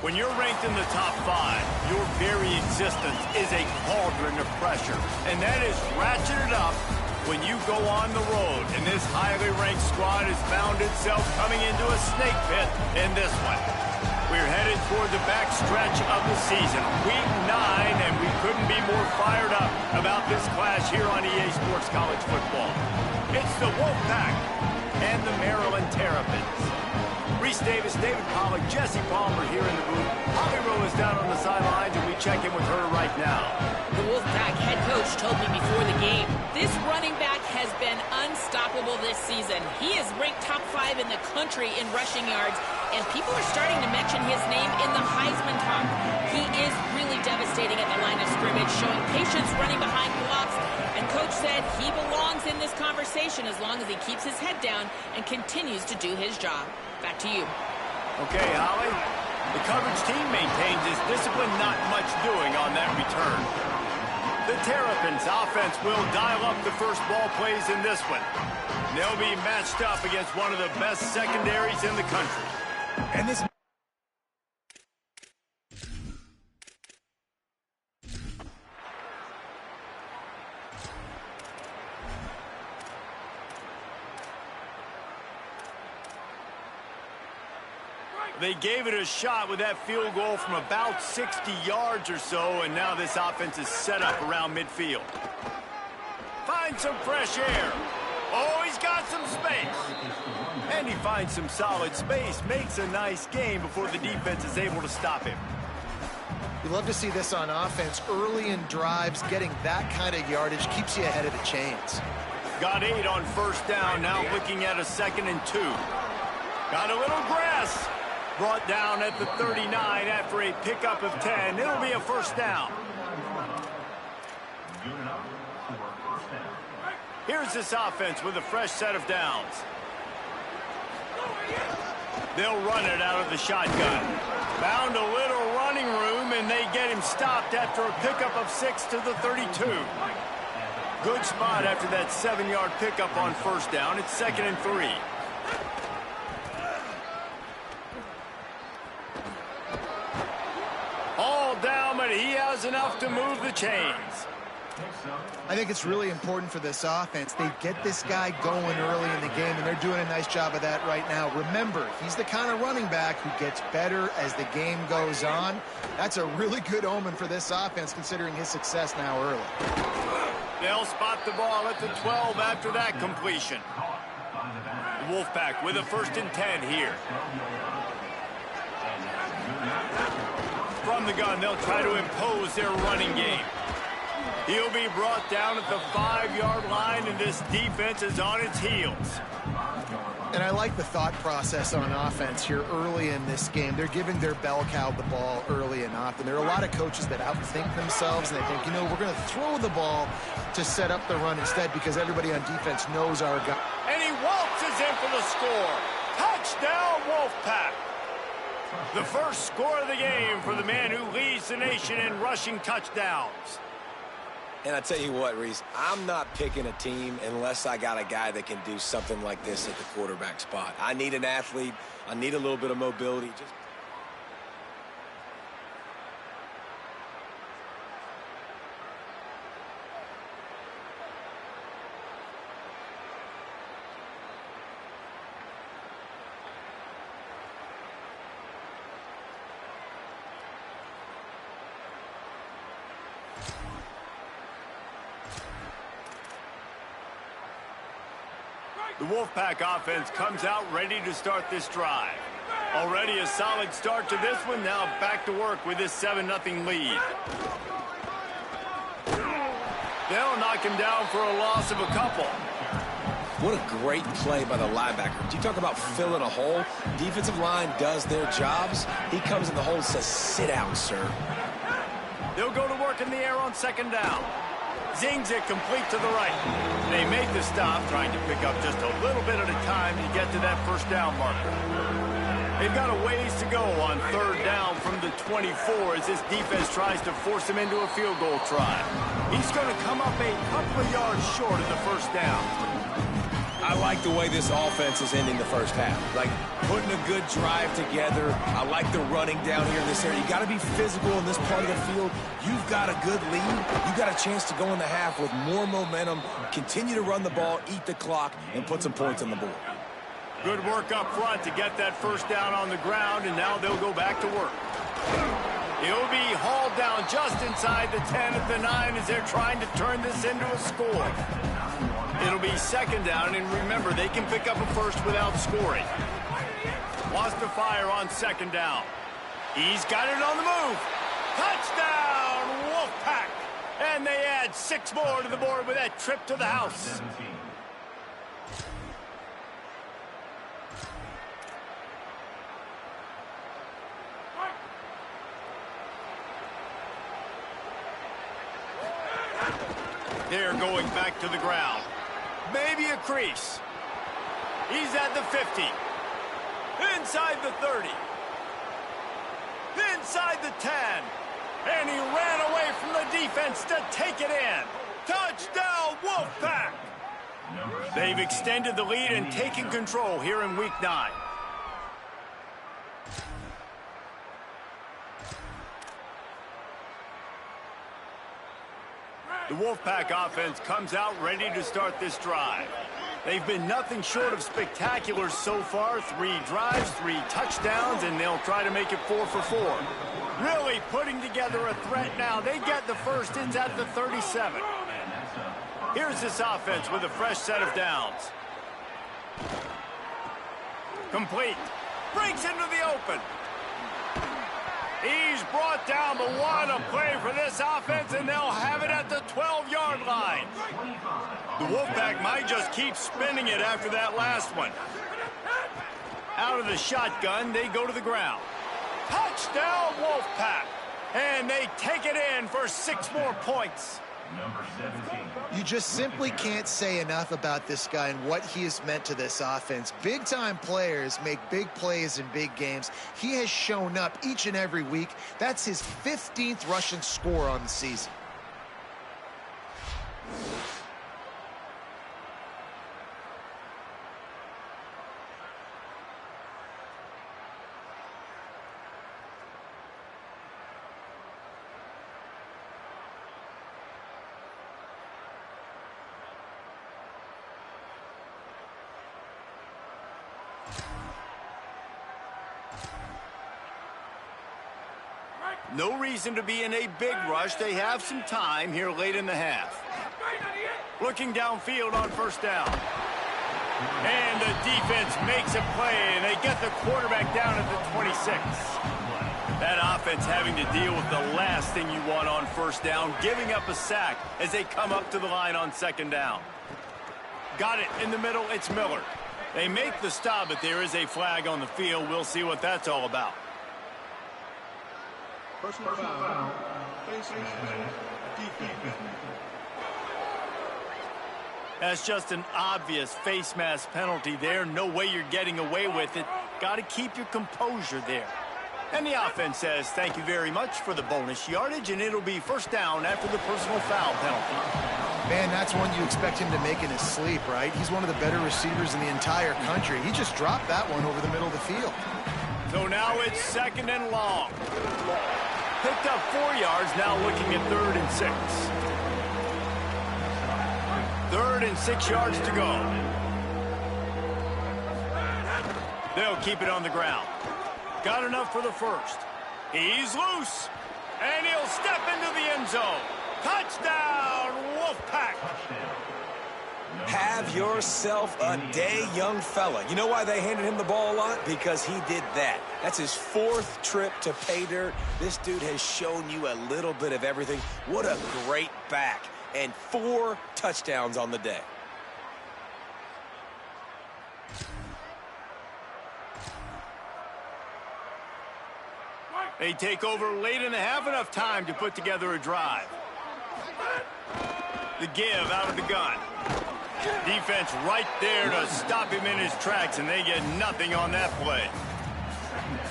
When you're ranked in the top 5, your very existence is a cauldron of pressure. And that is ratcheted up when you go on the road. And this highly ranked squad has found itself coming into a snake pit in this one. We're headed toward the back stretch of the season, week 9, and we couldn't be more fired up about this clash here on EA Sports College Football. It's the Wolfpack and the Maryland Terrapins. Reese Davis, David Pollack, Jesse Palmer here in the booth. Holly Rowe is down on the sidelines, and we check in with her right now. The Wolfpack head coach told me before the game, this running back has been unstoppable this season. He is ranked top 5 in the country in rushing yards, and people are starting to mention his name in the Heisman talk. He is really devastating at the line of scrimmage, showing patience running behind blocks, and coach said he belongs in this conversation as long as he keeps his head down and continues to do his job. Back to you. Okay, Holly. The coverage team maintains its discipline, not much doing on that return. The Terrapins offense will dial up the first ball plays in this one. They'll be matched up against one of the best secondaries in the country. And this They gave it a shot with that field goal from about 60 yards or so, and now this offense is set up around midfield. Find some fresh air. Oh, he's got some space. And he finds some solid space, makes a nice gain before the defense is able to stop him. You love to see this on offense. Early in drives, getting that kind of yardage keeps you ahead of the chains. Got 8 on first down, now looking at a 2nd and 2. Got a little grass. Brought down at the 39 after a pickup of 10. It'll be a first down. Here's this offense with a fresh set of downs. They'll run it out of the shotgun. Found a little running room, and they get him stopped after a pickup of 6 to the 32. Good spot after that 7-yard pickup on first down. It's 2nd and 3. All down, but he has enough to move the chains. I think it's really important for this offense. They get this guy going early in the game, and they're doing a nice job of that right now. Remember, he's the kind of running back who gets better as the game goes on. That's a really good omen for this offense, considering his success now early. They'll spot the ball at the 12 after that completion. The Wolfpack with a 1st and 10 here. From the gun, they'll try to impose their running game. He'll be brought down at the 5-yard line, and this defense is on its heels. And I like the thought process on offense here early in this game. They're giving their bell cow the ball early and often. There are a lot of coaches that outthink themselves, and they think, you know, we're going to throw the ball to set up the run instead because everybody on defense knows our guy. And he waltzes in for the score. Touchdown, Wolfpack. The first score of the game for the man who leads the nation in rushing touchdowns. And I tell you what, Reese, I'm not picking a team unless I got a guy that can do something like this at the quarterback spot. I need an athlete. I need a little bit of mobility. The Wolfpack offense comes out ready to start this drive. Already a solid start to this one. Now back to work with this 7-0 lead. They'll knock him down for a loss of a couple. What a great play by the linebacker. Do you talk about filling a hole? Defensive line does their jobs. He comes in the hole and says, sit down, sir. They'll go to work in the air on 2nd down. Zings it complete to the right. They make the stop, trying to pick up just a little bit at a time to get to that first down marker. They've got a ways to go on 3rd down from the 24 as this defense tries to force him into a field goal try. He's going to come up a couple of yards short of the first down. I like the way this offense is ending the first half. Like, putting a good drive together. I like the running down here in this area. You got to be physical in this part of the field. You've got a good lead. You've got a chance to go in the half with more momentum, continue to run the ball, eat the clock, and put some points on the board. Good work up front to get that first down on the ground, and now they'll go back to work. He'll be hauled down just inside the 10 at the 9 as they're trying to turn this into a score. It'll be second down, and remember, they can pick up a first without scoring. Wants to fire on second down. He's got it on the move. Touchdown, Wolfpack! And they add 6 more to the board with that trip to the house. They're going back to the ground. Maybe a crease. He's at the 50. Inside the 30. Inside the 10. And he ran away from the defense to take it in. Touchdown, Wolfpack! They've extended the lead and taken control here in Week 9. The Wolfpack offense comes out ready to start this drive. They've been nothing short of spectacular so far. 3 drives, 3 touchdowns, and they'll try to make it 4 for 4. Really putting together a threat now. They get the first. It's at the 37. Here's this offense with a fresh set of downs. Complete. Breaks into the open. He's brought down, but what a play for this offense, and they'll have it at the 12-yard line. The Wolfpack might just keep spinning it after that last one. Out of the shotgun, they go to the ground. Touchdown, Wolfpack! And they take it in for 6 more points. You just simply can't say enough about this guy and what he has meant to this offense. Big-time players make big plays in big games. He has shown up each and every week. That's his 15th rushing score on the season. No reason to be in a big rush. They have some time here late in the half. Looking downfield on first down. And the defense makes a play, and they get the quarterback down at the 26. That offense having to deal with the last thing you want on first down, giving up a sack as they come up to the line on second down. Got it in the middle. It's Miller. They make the stop, but there is a flag on the field. We'll see what that's all about. Personal foul, face mask, defense. That's just an obvious face mask penalty there. No way you're getting away with it. Got to keep your composure there. And the offense says thank you very much for the bonus yardage, and it'll be first down after the personal foul penalty. Man, that's one you expect him to make in his sleep, right? He's one of the better receivers in the entire country. He just dropped that one over the middle of the field. So now it's second and long. Picked up 4 yards, now looking at 3rd and 6. 3rd and 6 yards to go. They'll keep it on the ground. Got enough for the first. He's loose. And he'll step into the end zone. Touchdown, Wolfpack! Have yourself a day, young fella. You know why they handed him the ball a lot? Because he did that. That's his 4th trip to pay dirt. This dude has shown you a little bit of everything. What a great back. And 4 touchdowns on the day. They take over late in the half, enough time to put together a drive. The give out of the gun. Defense right there to stop him in his tracks, and they get nothing on that play.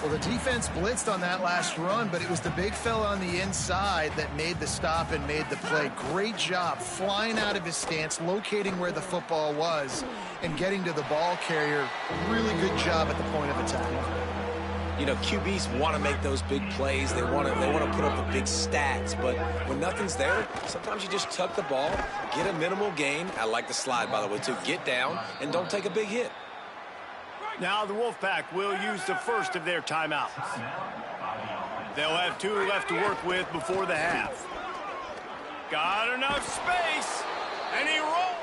Well, the defense blitzed on that last run, but it was the big fella on the inside that made the stop and made the play. Great job flying out of his stance, locating where the football was, and getting to the ball carrier. Really good job at the point of attack. You know, QBs want to make those big plays. They want to put up the big stats. But when nothing's there, sometimes you just tuck the ball, get a minimal gain. I like the slide, by the way, too. Get down and don't take a big hit. Now the Wolfpack will use the first of their timeouts. They'll have 2 left to work with before the half. Got enough space, and he rolls.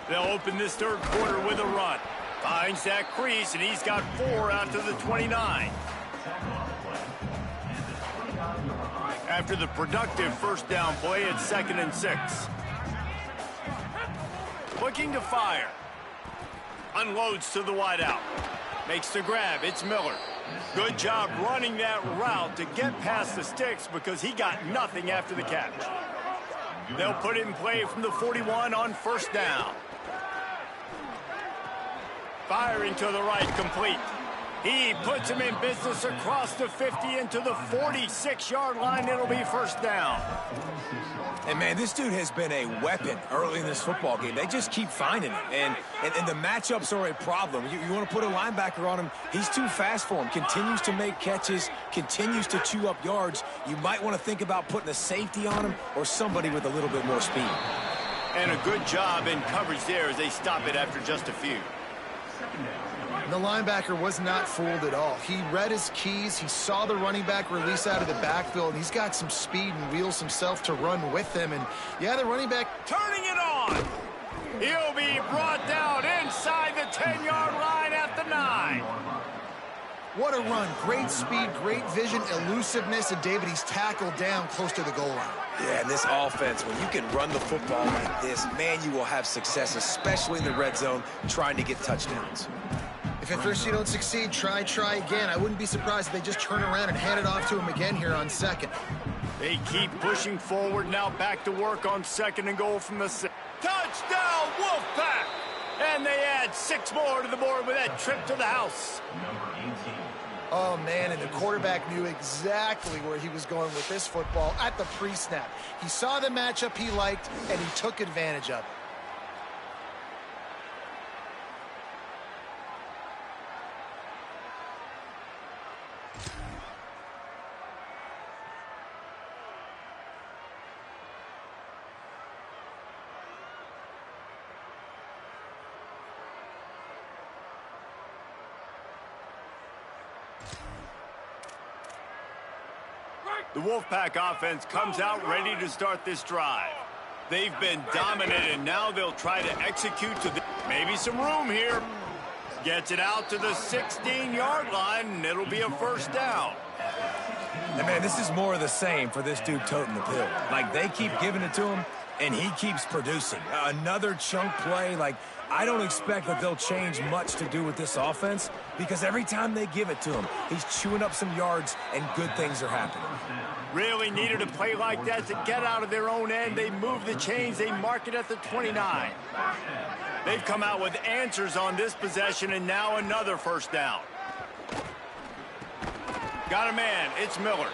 They'll open this third quarter with a run. Finds that crease, and he's got 4 out to the 29. After the productive first down play, it's 2nd and 6. Looking to fire. Unloads to the wideout. Makes the grab. It's Miller. Good job running that route to get past the sticks because he got nothing after the catch. They'll put it in play from the 41 on first down. Firing to the right, complete. He puts him in business across the 50 into the 46-yard line. It'll be first down. And, man, this dude has been a weapon early in this football game. They just keep finding him. And the matchups are a problem. You want to put a linebacker on him, he's too fast for him. Continues to make catches, continues to chew up yards. You might want to think about putting a safety on him or somebody with a little bit more speed. And a good job in coverage there as they stop it after just a few. The linebacker was not fooled at all. He read his keys. He saw the running back release out of the backfield, and he's got some speed and wheels himself to run with him. And, yeah, the running back turning it on. He'll be brought down inside the 10-yard line at the 9. What a run. Great speed, great vision, elusiveness, and David, he's tackled down close to the goal line. Yeah, and this offense, when you can run the football like this, man, you will have success, especially in the red zone, trying to get touchdowns. If at first you don't succeed, try again. I wouldn't be surprised if they just turn around and hand it off to him again here on second. They keep pushing forward, now back to work on 2nd and goal from the 6. Touchdown, Wolfpack! And they add 6 more to the board with that trip to the house. Oh, man, and the quarterback knew exactly where he was going with this football at the pre-snap. He saw the matchup he liked, and he took advantage of it. The Wolfpack offense comes out ready to start this drive. They've been dominated. Now they'll try to execute to the... Maybe some room here. Gets it out to the 16-yard line, and it'll be a first down. And, man, this is more of the same for this dude toting the pill. Like, they keep giving it to him, and he keeps producing. Another chunk play. Like, I don't expect that they'll change much to do with this offense because every time they give it to him, he's chewing up some yards and good things are happening. Really needed a play like that to get out of their own end. They move the chains. They mark it at the 29. They've come out with answers on this possession, and now another first down. Got a man. It's Miller.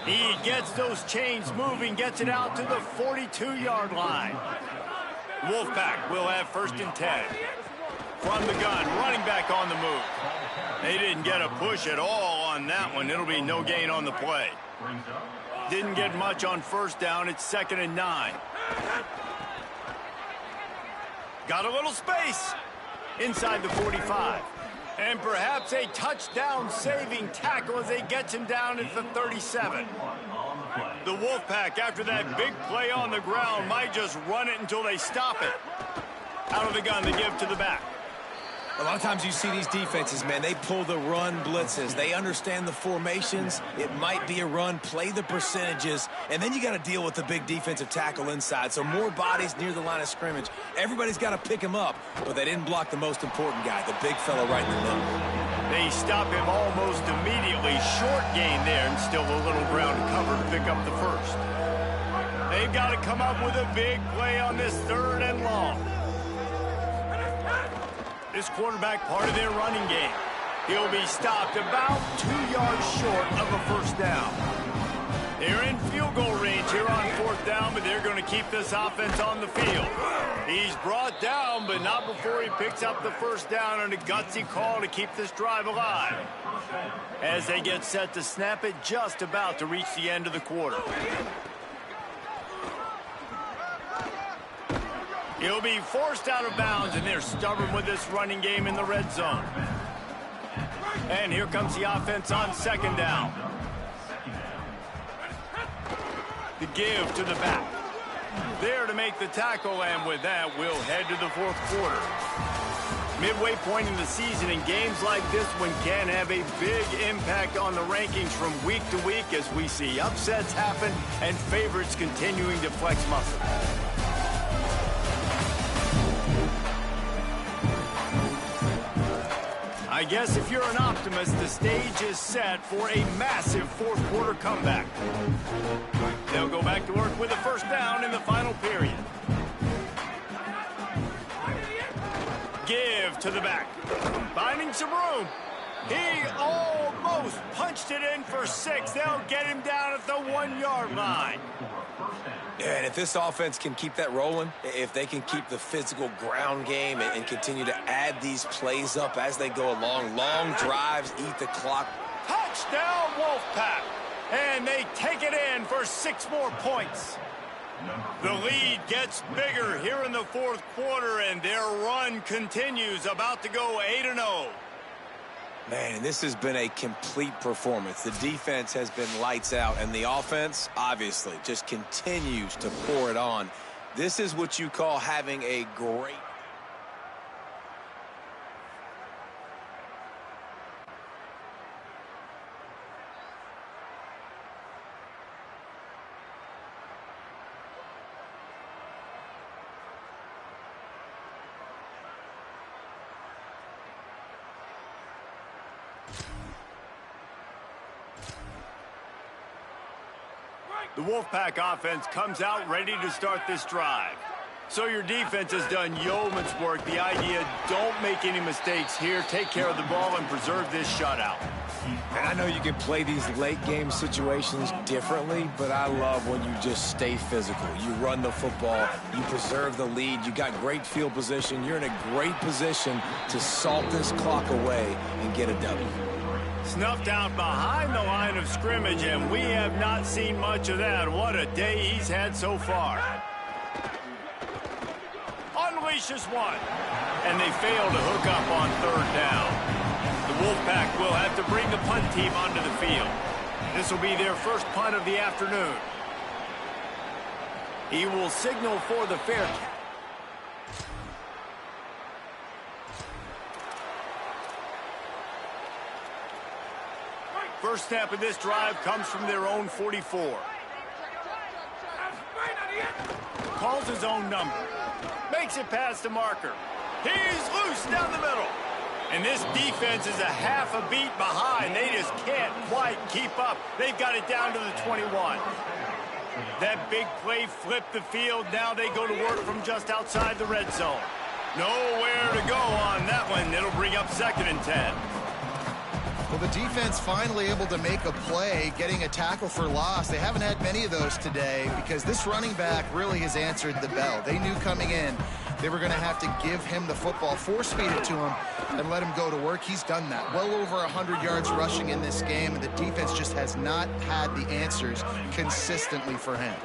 He gets those chains moving, gets it out to the 42-yard line. Wolfpack will have 1st and 10. From the gun, running back on the move. They didn't get a push at all on that one. It'll be no gain on the play. Didn't get much on first down. It's 2nd and 9. Got a little space inside the 45. And perhaps a touchdown-saving tackle as they get him down at the 37. The Wolfpack, after that big play on the ground, might just run it until they stop it. Out of the gun, they give to the back. A lot of times you see these defenses, man, they pull the run blitzes. They understand the formations. It might be a run, play the percentages, and then you got to deal with the big defensive tackle inside. So more bodies near the line of scrimmage. Everybody's got to pick him up, but they didn't block the most important guy, the big fella right in the middle. They stop him almost immediately. Short gain there, and still a little ground to cover to pick up the first. They've got to come up with a big play on this 3rd and long. This quarterback part of their running game. He'll be stopped about 2 yards short of a first down. They're in field goal range here on 4th down, but they're going to keep this offense on the field. He's brought down, but not before he picks up the first down on a gutsy call to keep this drive alive. As they get set to snap it, just about to reach the end of the quarter. He'll be forced out of bounds, and they're stubborn with this running game in the red zone. And here comes the offense on 2nd down. The give to the back. There to make the tackle, and with that, we'll head to the 4th quarter. Midway point in the season, and games like this one can have a big impact on the rankings from week to week as we see upsets happen and favorites continuing to flex muscle. I guess if you're an optimist, the stage is set for a massive 4th quarter comeback. They'll go back to work with a first down in the final period. Give to the back. Finding some room. He almost punched it in for 6. They'll get him down at the 1-yard line. Yeah, and if this offense can keep that rolling, if they can keep the physical ground game and continue to add these plays up as they go along, long drives, eat the clock. Touchdown, Wolfpack! And they take it in for 6 more points. The lead gets bigger here in the 4th quarter, and their run continues, about to go 8-0. Man, this has been a complete performance. The defense has been lights out, and the offense, obviously, just continues to pour it on. This is what you call having a great... The Wolfpack offense comes out ready to start this drive. So your defense has done yeoman's work. The idea, don't make any mistakes here. Take care of the ball and preserve this shutout. And I know you can play these late game situations differently, but I love when you just stay physical. You run the football, you preserve the lead, you got great field position. You're in a great position to salt this clock away and get a W. Snuffed out behind the line of scrimmage, and we have not seen much of that. What a day he's had so far. Unleashes one, and they fail to hook up on 3rd down. The Wolfpack will have to bring the punt team onto the field. This will be their first punt of the afternoon. He will signal for the fair catch. First snap of this drive comes from their own 44. Calls his own number. Makes it past the marker. He's loose down the middle. And this defense is a half a beat behind. They just can't quite keep up. They've got it down to the 21. That big play flipped the field. Now they go to work from just outside the red zone. Nowhere to go on that one. It'll bring up 2nd and 10. Well, the defense finally able to make a play, getting a tackle for loss. They haven't had many of those today because this running back really has answered the bell. They knew coming in they were going to have to give him the football, force-feed it to him, and let him go to work. He's done that. Well over 100 yards rushing in this game, and the defense just has not had the answers consistently for him.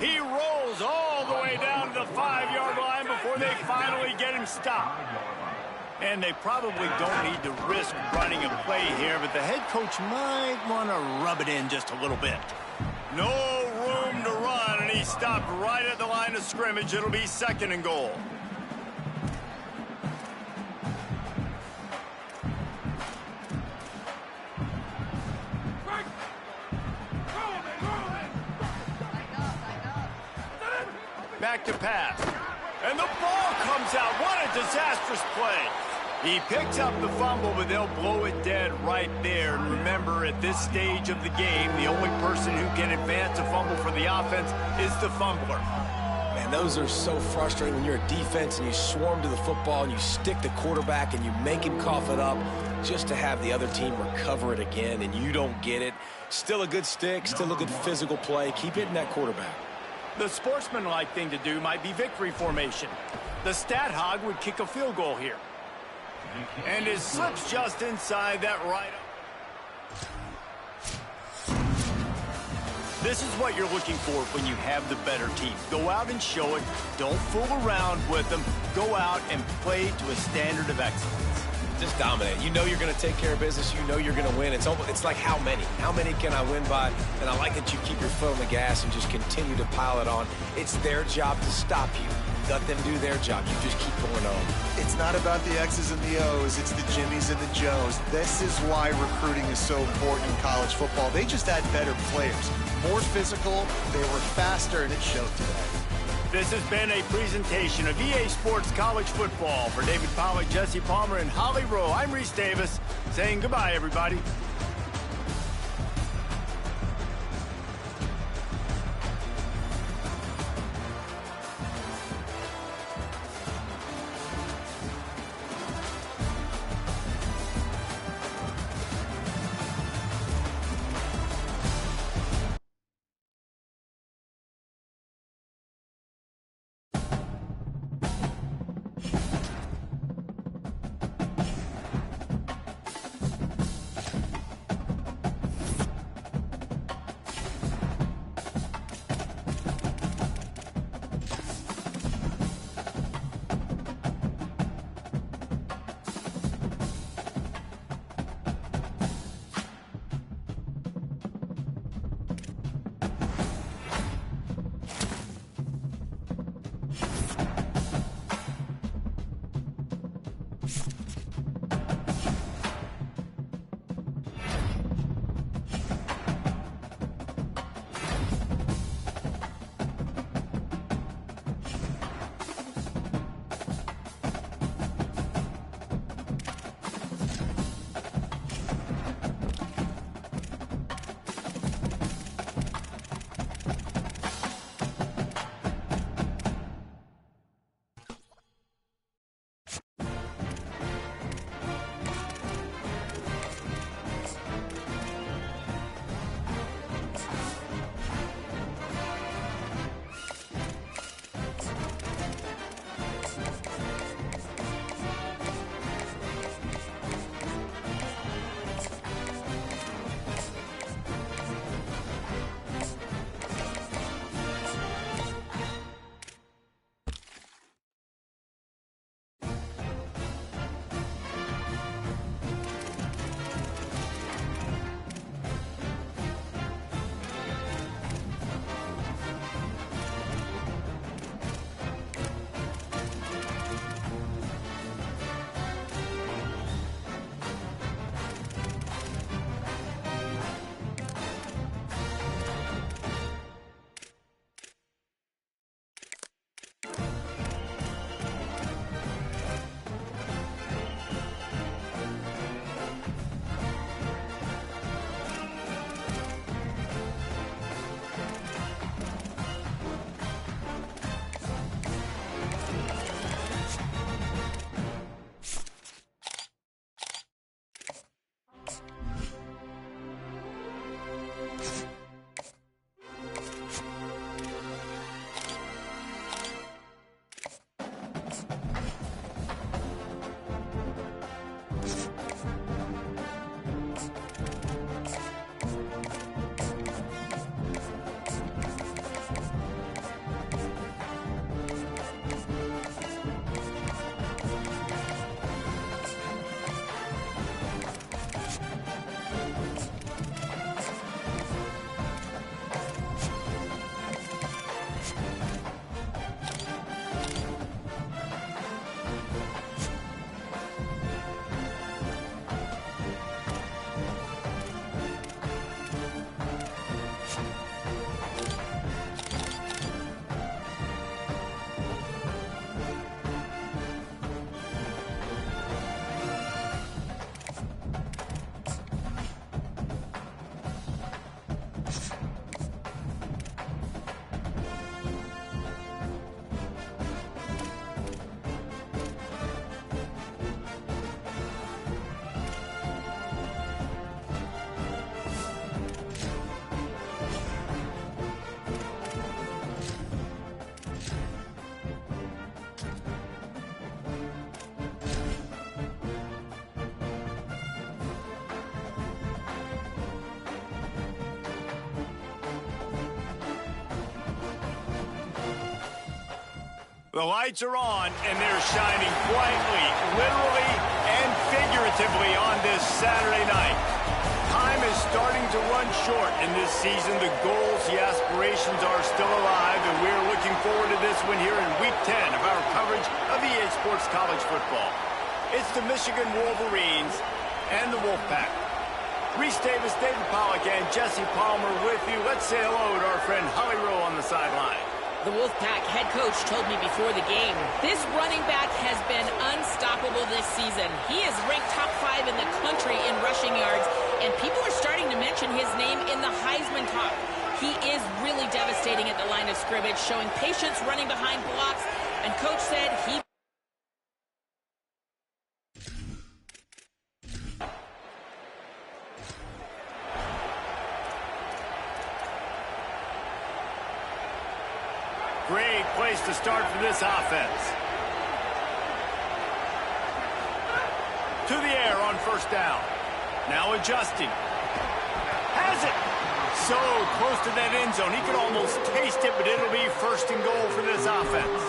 He rolls all the way down to the 5-yard line before they finally get him stopped. And they probably don't need to risk running a play here, but the head coach might want to rub it in just a little bit. No room to run, and he stopped right at the line of scrimmage. It'll be 2nd and goal. Back to pass. And the ball comes out. What a disastrous play. He picks up the fumble, but they'll blow it dead right there. And remember, at this stage of the game, the only person who can advance a fumble for the offense is the fumbler. Man, those are so frustrating when you're a defense and you swarm to the football and you stick the quarterback and you make him cough it up just to have the other team recover it again and you don't get it. Still a good stick, still a good physical play. Keep hitting that quarterback. The sportsmanlike thing to do might be victory formation. The stat hog would kick a field goal here. And it slips just inside that right. This is what you're looking for when you have the better team. Go out and show it. Don't fool around with them. Go out and play to a standard of excellence. Just dominate. You know you're going to take care of business. You know you're going to win. It's like how many? How many can I win by? And I like that you keep your foot on the gas and just continue to pile it on. It's their job to stop you. Let them do their job. You just keep going on. It's not about the X's and the O's. It's the Jimmies and the Joes. This is why recruiting is so important in college football. They just had better players. More physical, they were faster, and it showed today. This has been a presentation of EA Sports College Football. For David Pollack, Jesse Palmer, and Holly Rowe, I'm Reese Davis, saying goodbye, everybody. The lights are on, and they're shining brightly, literally and figuratively on this Saturday night. Time is starting to run short in this season. The goals, the aspirations are still alive, and we're looking forward to this one here in Week 10 of our coverage of EA Sports College Football. It's the Michigan Wolverines and the Wolfpack. Reese Davis, David Pollack, and Jesse Palmer with you. Let's say hello to our friend Holly Rowe on the sideline. The Wolfpack head coach told me before the game, this running back has been unstoppable this season. He is ranked top 5 in the country in rushing yards, and people are starting to mention his name in the Heisman talk. He is really devastating at the line of scrimmage, showing patience running behind blocks, and coach said he... Great place to start for this offense. To the air on first down. Now adjusting. Has it. So close to that end zone. He could almost taste it, but it'll be first and goal for this offense.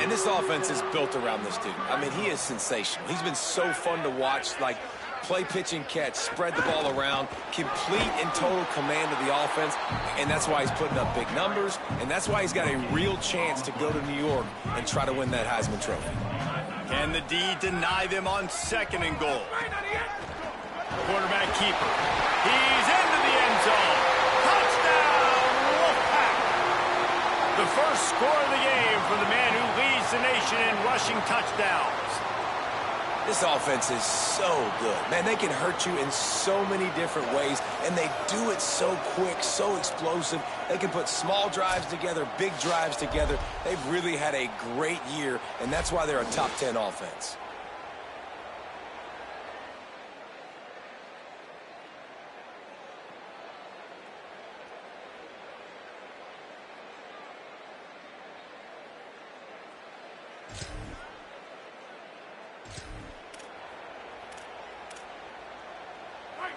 And this offense is built around this dude. I mean, he is sensational. He's been so fun to watch, like play, pitch, and catch, spread the ball around, complete and total command of the offense, and that's why he's putting up big numbers, and that's why he's got a real chance to go to New York and try to win that Heisman Trophy. Can the D deny them on second and goal? Quarterback keeper. He's into the end zone. Touchdown, Wolfpack! The first score of the game for the man who leads the nation in rushing touchdowns. This offense is so good. Man, they can hurt you in so many different ways, and they do it so quick, so explosive. They can put small drives together, big drives together. They've really had a great year, and that's why they're a top 10 offense.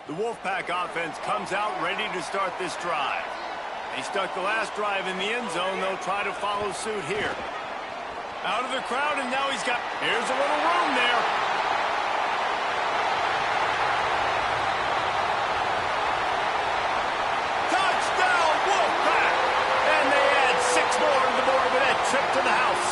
The Wolfpack offense comes out ready to start this drive. They stuck the last drive in the end zone. They'll try to follow suit here. Out of the crowd, and now he's got... Here's a little room there. Touchdown, Wolfpack! And they add 6 more to the board with that trip to the house.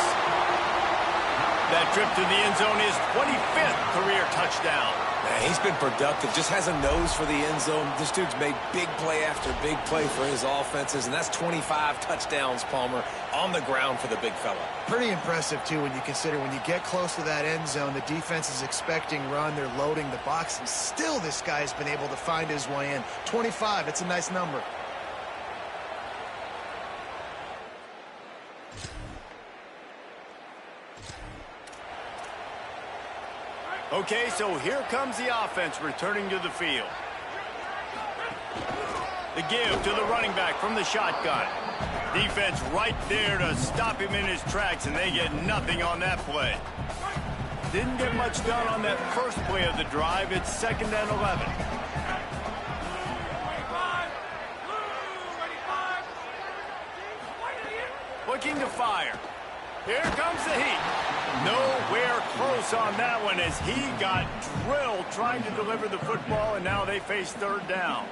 That trip to the end zone is 25th career touchdown. Man, he's been productive, just has a nose for the end zone. This dude's made big play after big play for his offenses, and that's 25 touchdowns, Palmer, on the ground for the big fella. Pretty impressive, too, when you consider when you get close to that end zone, the defense is expecting run, they're loading the box, and still this guy's been able to find his way in. 25, it's a nice number. Okay, so here comes the offense returning to the field. The give to the running back from the shotgun. Defense right there to stop him in his tracks, and they get nothing on that play. Didn't get much done on that first play of the drive. It's 2nd and 11. Looking to fire. Here comes the heat. Nowhere close on that one as he got drilled trying to deliver the football, and now they face 3rd down.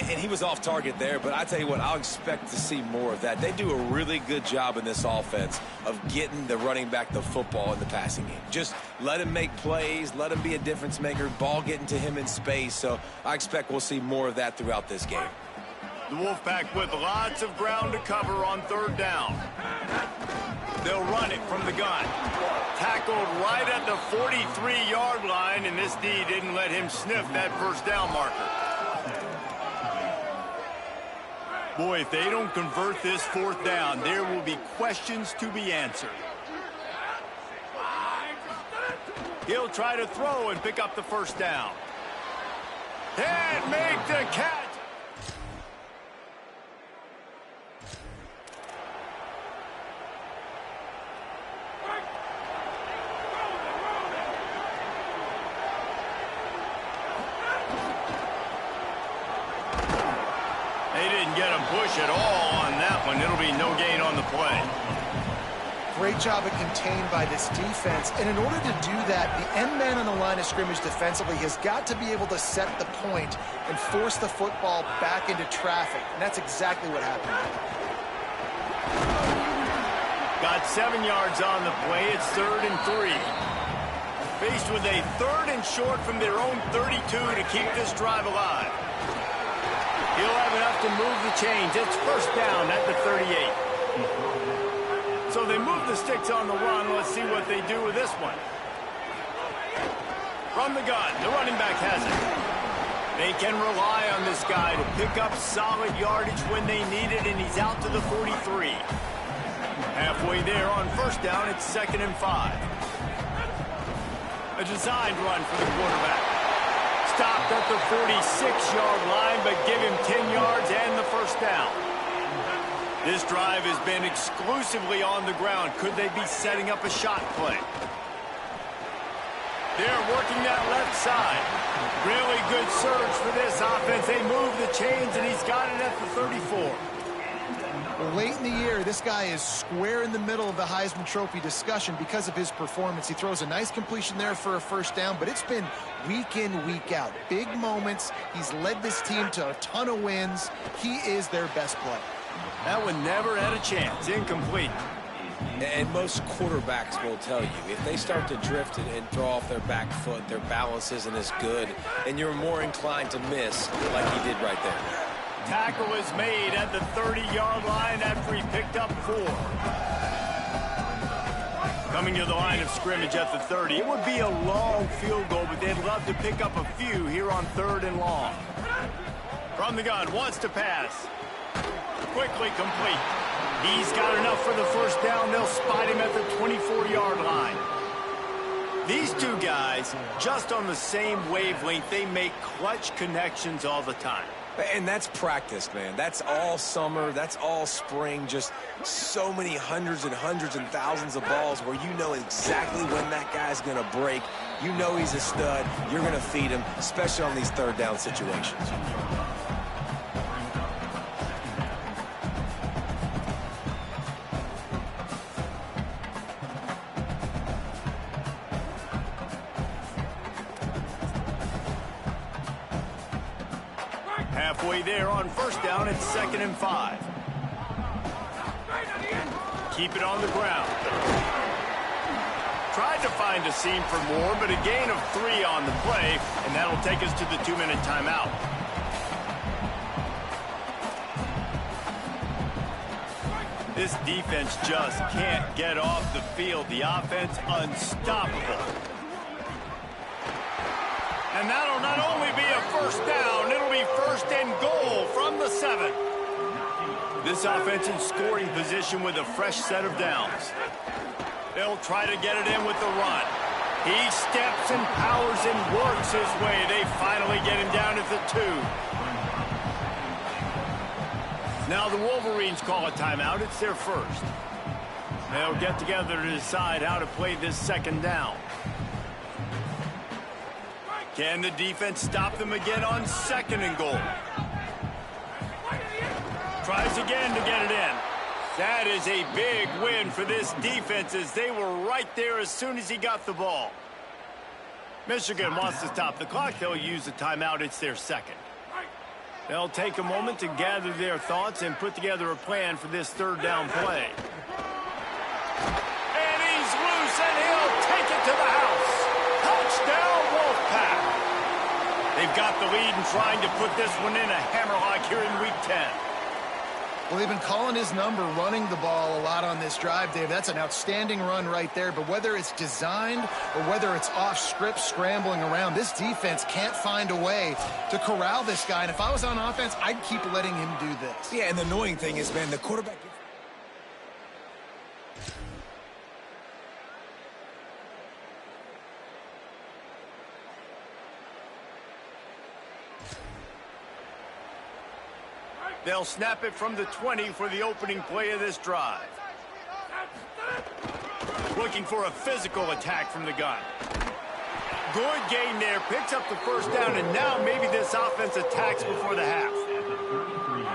And he was off target there, but I tell you what, I'll expect to see more of that. They do a really good job in this offense of getting the running back the football in the passing game. Just let him make plays, let him be a difference maker, ball getting to him in space. So I expect we'll see more of that throughout this game. The Wolfpack with lots of ground to cover on 3rd down. They'll run it from the gun. Tackled right at the 43-yard line, and this D didn't let him sniff that 1st down marker. Boy, if they don't convert this 4th down, there will be questions to be answered. He'll try to throw and pick up the 1st down. And make the catch. They didn't get a push at all on that one. It'll be no gain on the play. Great job of contained by this defense. And in order to do that, the end man on the line of scrimmage defensively has got to be able to set the point and force the football back into traffic. And that's exactly what happened. Got 7 yards on the play. It's 3rd and 3. Faced with a 3rd and short from their own 32 to keep this drive alive. He'll have enough to move the chains. It's 1st down at the 38. So they move the sticks on the run. Let's see what they do with this one. From the gun, the running back has it. They can rely on this guy to pick up solid yardage when they need it, and he's out to the 43. Halfway there on 1st down, it's 2nd and 5. A designed run for the quarterback. Stopped at the 46-yard line, but give him 10 yards and the 1st down. This drive has been exclusively on the ground. Could they be setting up a shot play? They're working that left side. Really good surge for this offense. They move the chains, and he's got it at the 34. Well, late in the year, this guy is square in the middle of the Heisman Trophy discussion because of his performance. He throws a nice completion there for a 1st down, but it's been week in, week out. Big moments. He's led this team to a ton of wins. He is their best player. That one never had a chance. Incomplete. And most quarterbacks will tell you, if they start to drift and throw off their back foot, their balance isn't as good, and you're more inclined to miss like he did right there. Tackle is made at the 30-yard line after he picked up 4. Coming to the line of scrimmage at the 30. It would be a long field goal, but they'd love to pick up a few here on 3rd and long. From the gun, wants to pass. Quickly complete. He's got enough for the 1st down. They'll spot him at the 24-yard line. These two guys, just on the same wavelength, they make clutch connections all the time. And that's practice, man. That's all summer. That's all spring. Just so many hundreds and thousands of balls where you know exactly when that guy's going to break. You know he's a stud. You're going to feed him, especially on these 3rd down situations. Halfway there on 1st down, it's 2nd and 5. Keep it on the ground. Tried to find a seam for more, but a gain of 3 on the play, and that'll take us to the 2-minute timeout. This defense just can't get off the field. The offense unstoppable. And that'll not only be a 1st down, it'll be 1st and goal from the 7. This offense in scoring position with a fresh set of downs. They'll try to get it in with the run. He steps and powers and works his way. They finally get him down at the 2. Now the Wolverines call a timeout. It's their 1st. They'll get together to decide how to play this 2nd down. Can the defense stop them again on 2nd and goal? Tries again to get it in. That is a big win for this defense as they were right there as soon as he got the ball. Michigan wants to stop the clock. They'll use a timeout. It's their 2nd. They'll take a moment to gather their thoughts and put together a plan for this 3rd down play. And he's loose, and he'll take it to the house. Touchdown, Wolfpack. They've got the lead and trying to put this one in a hammerlock here in Week 10. Well, they've been calling his number, running the ball a lot on this drive, Dave. That's an outstanding run right there. But whether it's designed or whether it's off script scrambling around, this defense can't find a way to corral this guy. And if I was on offense, I'd keep letting him do this. Yeah, and the annoying thing is, man, the quarterback... They'll snap it from the 20 for the opening play of this drive. Looking for a physical attack from the gun. Good gain there. Picks up the 1st down, and now maybe this offense attacks before the half.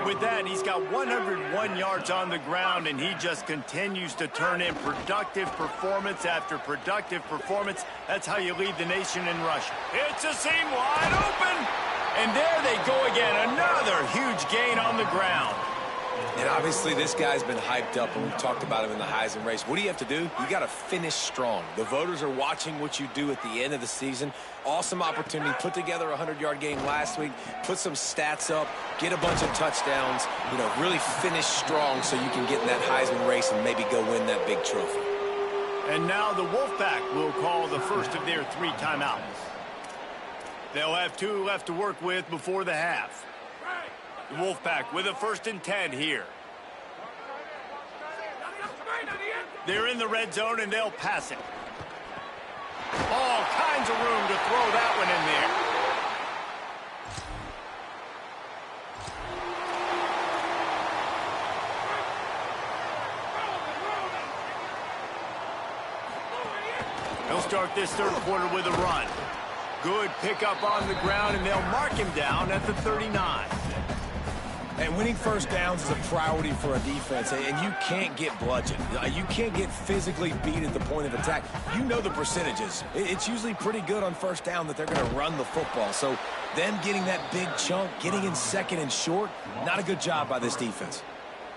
With that, he's got 101 yards on the ground, and he just continues to turn in productive performance after productive performance. That's how you lead the nation in rushing. It's a seam wide open. And there they go again. Another huge gain on the ground. And obviously this guy's been hyped up, and we've talked about him in the Heisman race. What do you have to do? You got to finish strong. The voters are watching what you do at the end of the season. Awesome opportunity. Put together a 100-yard game last week. Put some stats up. Get a bunch of touchdowns. You know, really finish strong so you can get in that Heisman race and maybe go win that big trophy. And now the Wolfpack will call the first of their 3 timeouts. They'll have 2 left to work with before the half. The Wolfpack with a 1st and 10 here. They're in the red zone, and they'll pass it. All kinds of room to throw that one in there. They'll start this 3rd quarter with a run. Good pickup on the ground, and they'll mark him down at the 39. And winning first downs is a priority for a defense, and you can't get bludgeoned. You can't get physically beat at the point of attack. You know the percentages. It's usually pretty good on first down that they're going to run the football. So them getting that big chunk, getting in 2nd and short, not a good job by this defense.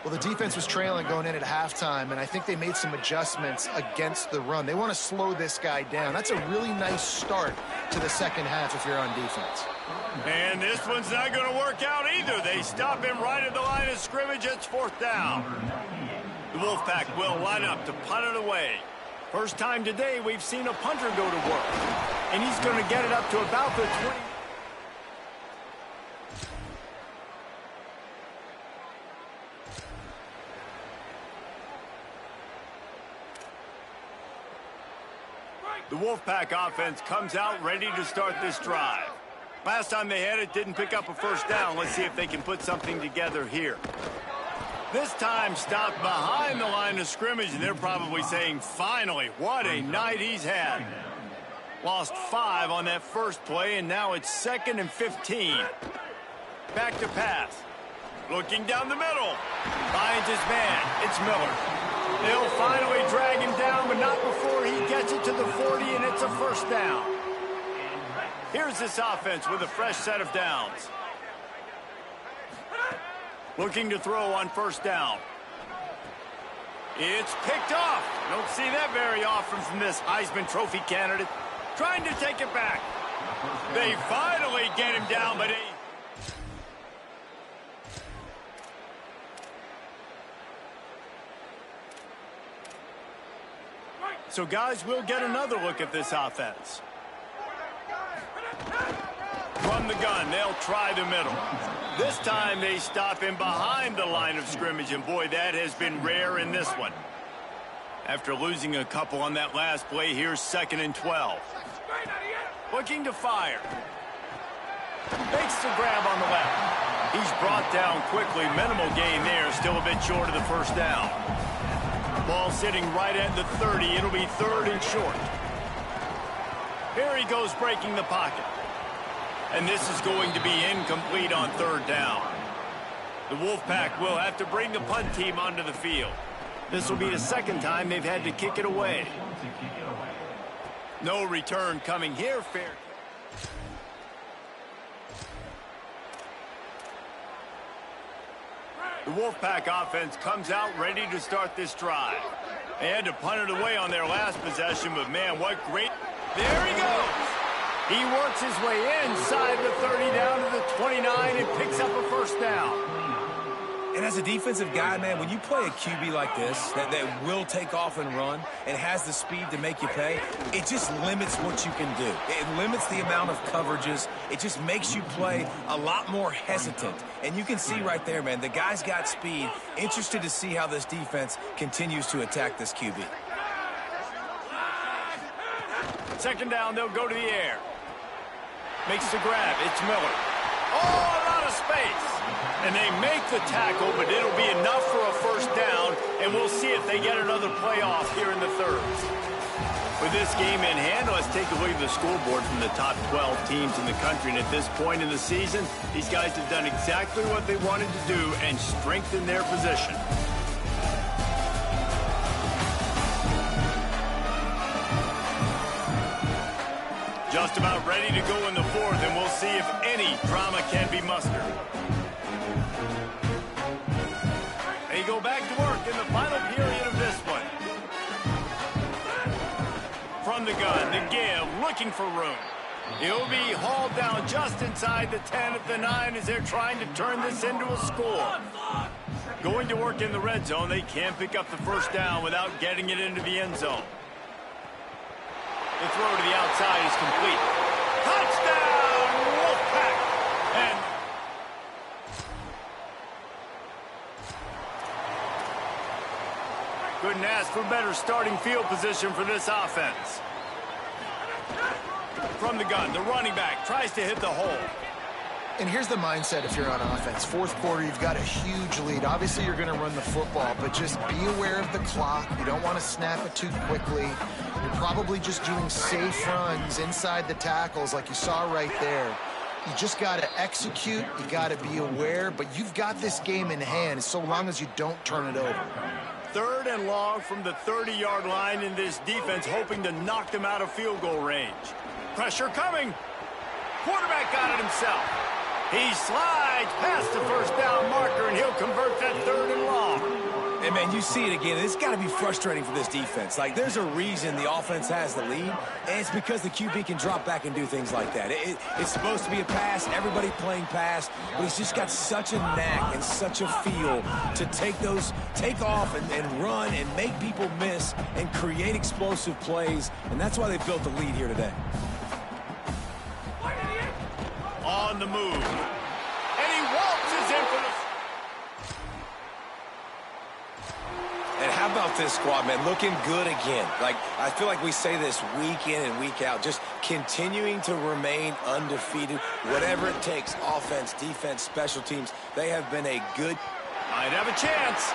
Well, the defense was trailing going in at halftime, and I think they made some adjustments against the run. They want to slow this guy down. That's a really nice start to the second half if you're on defense. And this one's not going to work out either. They stop him right at the line of scrimmage. It's 4th down. The Wolfpack will line up to punt it away. First time today we've seen a punter go to work. And he's going to get it up to about the 20. The Wolfpack offense comes out ready to start this drive. Last time they had it, didn't pick up a first down. Let's see if they can put something together here. This time stopped behind the line of scrimmage, and they're probably saying, finally, what a night he's had. Lost 5 on that first play, and now it's 2nd and 15. Back to pass. Looking down the middle. Finds his man. It's Miller. They'll finally drag him down, but not before he gets it to the 40, and it's a first down. Here's this offense with a fresh set of downs. Looking to throw on first down. It's picked off. Don't see that very often from this Heisman Trophy candidate. Trying to take it back. They finally get him down, but he... So, guys, we'll get another look at this offense. From the gun, they'll try the middle. This time they stop him behind the line of scrimmage, and boy, that has been rare in this one. After losing a couple on that last play, here's 2nd and 12. Looking to fire. Makes the grab on the left. He's brought down quickly. Minimal gain there, still a bit short of the first down. Ball sitting right at the 30. It'll be 3rd and short. Here he goes breaking the pocket. And this is going to be incomplete on 3rd down. The Wolfpack will have to bring the punt team onto the field. This will be the 2nd time they've had to kick it away. No return coming here. Fair. The Wolfpack offense comes out ready to start this drive. They had to punt it away on their last possession, but man, what great... There he goes! He works his way inside the 30 down to the 29 and picks up a first down. And as a defensive guy, man, when you play a QB like this that will take off and run and has the speed to make you pay, it just limits what you can do. It limits the amount of coverages. It just makes you play a lot more hesitant. And you can see right there, man, the guy's got speed. Interested to see how this defense continues to attack this QB. 2nd down, they'll go to the air. Makes the grab. It's Miller. Oh, a lot of space. And they make the tackle, but it'll be enough for a first down, and we'll see if they get another play off here in the third. With this game in hand, let's take a look at the scoreboard from the top 12 teams in the country. And at this point in the season, these guys have done exactly what they wanted to do and strengthen their position. Just about ready to go in the fourth, and we'll see if any drama can be mustered. They go back to work in the final period of this one. From the gun, the give, looking for room. He'll be hauled down just inside the 10 at the 9 as they're trying to turn this into a score. Going to work in the red zone, they can't pick up the first down without getting it into the end zone. The throw to the outside is complete. Touchdown, Wolfpack! And couldn't ask for better starting field position for this offense. From the gun, the running back tries to hit the hole. And here's the mindset if you're on offense. Fourth quarter, you've got a huge lead. Obviously, you're going to run the football, but just be aware of the clock. You don't want to snap it too quickly. You're probably just doing safe runs inside the tackles like you saw right there. You just got to execute. You got to be aware, but you've got this game in hand so long as you don't turn it over. Third and long from the 30-yard line in this defense, hoping to knock them out of field goal range. Pressure coming. Quarterback got it himself. He slides past the first down marker, and he'll convert that third and long. And, man, you see it again. It's got to be frustrating for this defense. Like, there's a reason the offense has the lead, and it's because the QB can drop back and do things like that. It's supposed to be a pass, everybody playing pass, but he's just got such a knack and such a feel to take off and run and make people miss and create explosive plays, and that's why they've built the lead here today. On the move. And he waltzes in for the... And how about this squad, man? Looking good again. Like, I feel like we say this week in and week out, just continuing to remain undefeated, whatever it takes, offense, defense, special teams. They have been a good... Might have a chance.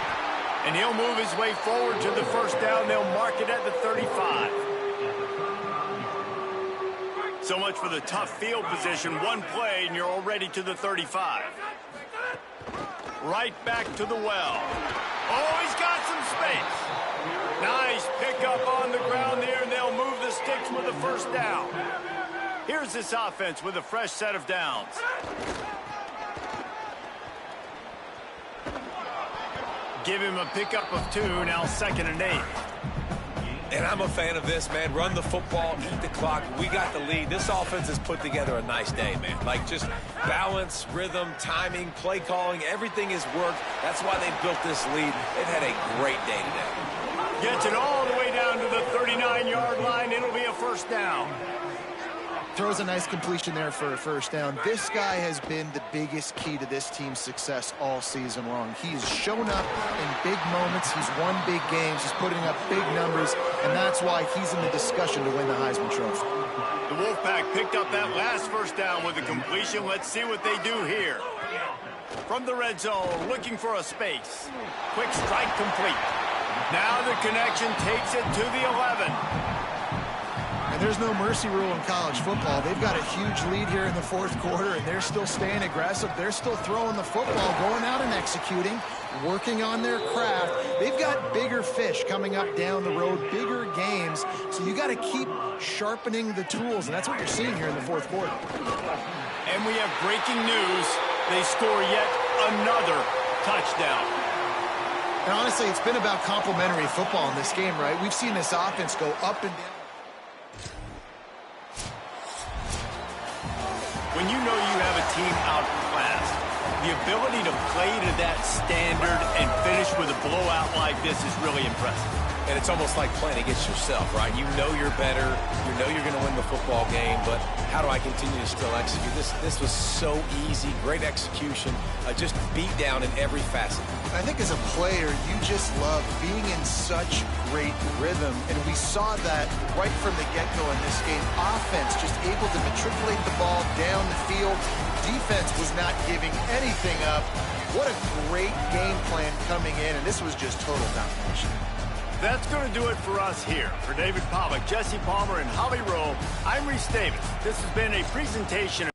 And he'll move his way forward to the first down. They'll mark it at the 35. So much for the tough field position. One play, and you're already to the 35. Right back to the well. Oh, he's got some space. Nice pickup on the ground there, and they'll move the sticks with the first down. Here's this offense with a fresh set of downs. Give him a pickup of 2, now 2nd and 8. And I'm a fan of this, man. Run the football, eat the clock. We got the lead. This offense has put together a nice day, man. Like, just balance, rhythm, timing, play calling, everything has worked. That's why they built this lead. They've had a great day today. Gets it all the way down to the 39-yard line. It'll be a first down. Throws a nice completion there for a first down. This guy has been the biggest key to this team's success all season long. He's shown up in big moments. He's won big games. He's putting up big numbers, and that's why he's in the discussion to win the Heisman Trophy. The Wolfpack picked up that last first down with a completion. Let's see what they do here. From the red zone, looking for a space. Quick strike complete. Now the connection takes it to the 11. There's no mercy rule in college football. They've got a huge lead here in the fourth quarter, and they're still staying aggressive. They're still throwing the football, going out and executing, working on their craft. They've got bigger fish coming up down the road, bigger games, so you got to keep sharpening the tools, and that's what you're seeing here in the fourth quarter. And we have breaking news. They score yet another touchdown. And honestly, it's been about complementary football in this game, right? We've seen this offense go up and down. When you know you have a team outclassed, the ability to play to that standard and finish with a blowout like this is really impressive. And it's almost like playing against yourself, right? You know you're better. You know you're going to win the football game, but how do I continue to still execute? This was so easy, great execution, just beat down in every facet. I think as a player, you just love being in such great rhythm, and we saw that right from the get-go in this game. Offense just able to matriculate the ball down the field, defense was not giving anything up. What a great game plan coming in, and this was just total domination. That's going to do it for us here. For David Pollack, Jesse Palmer, and Holly Rowe, I'm Reese Davis. This has been a presentation of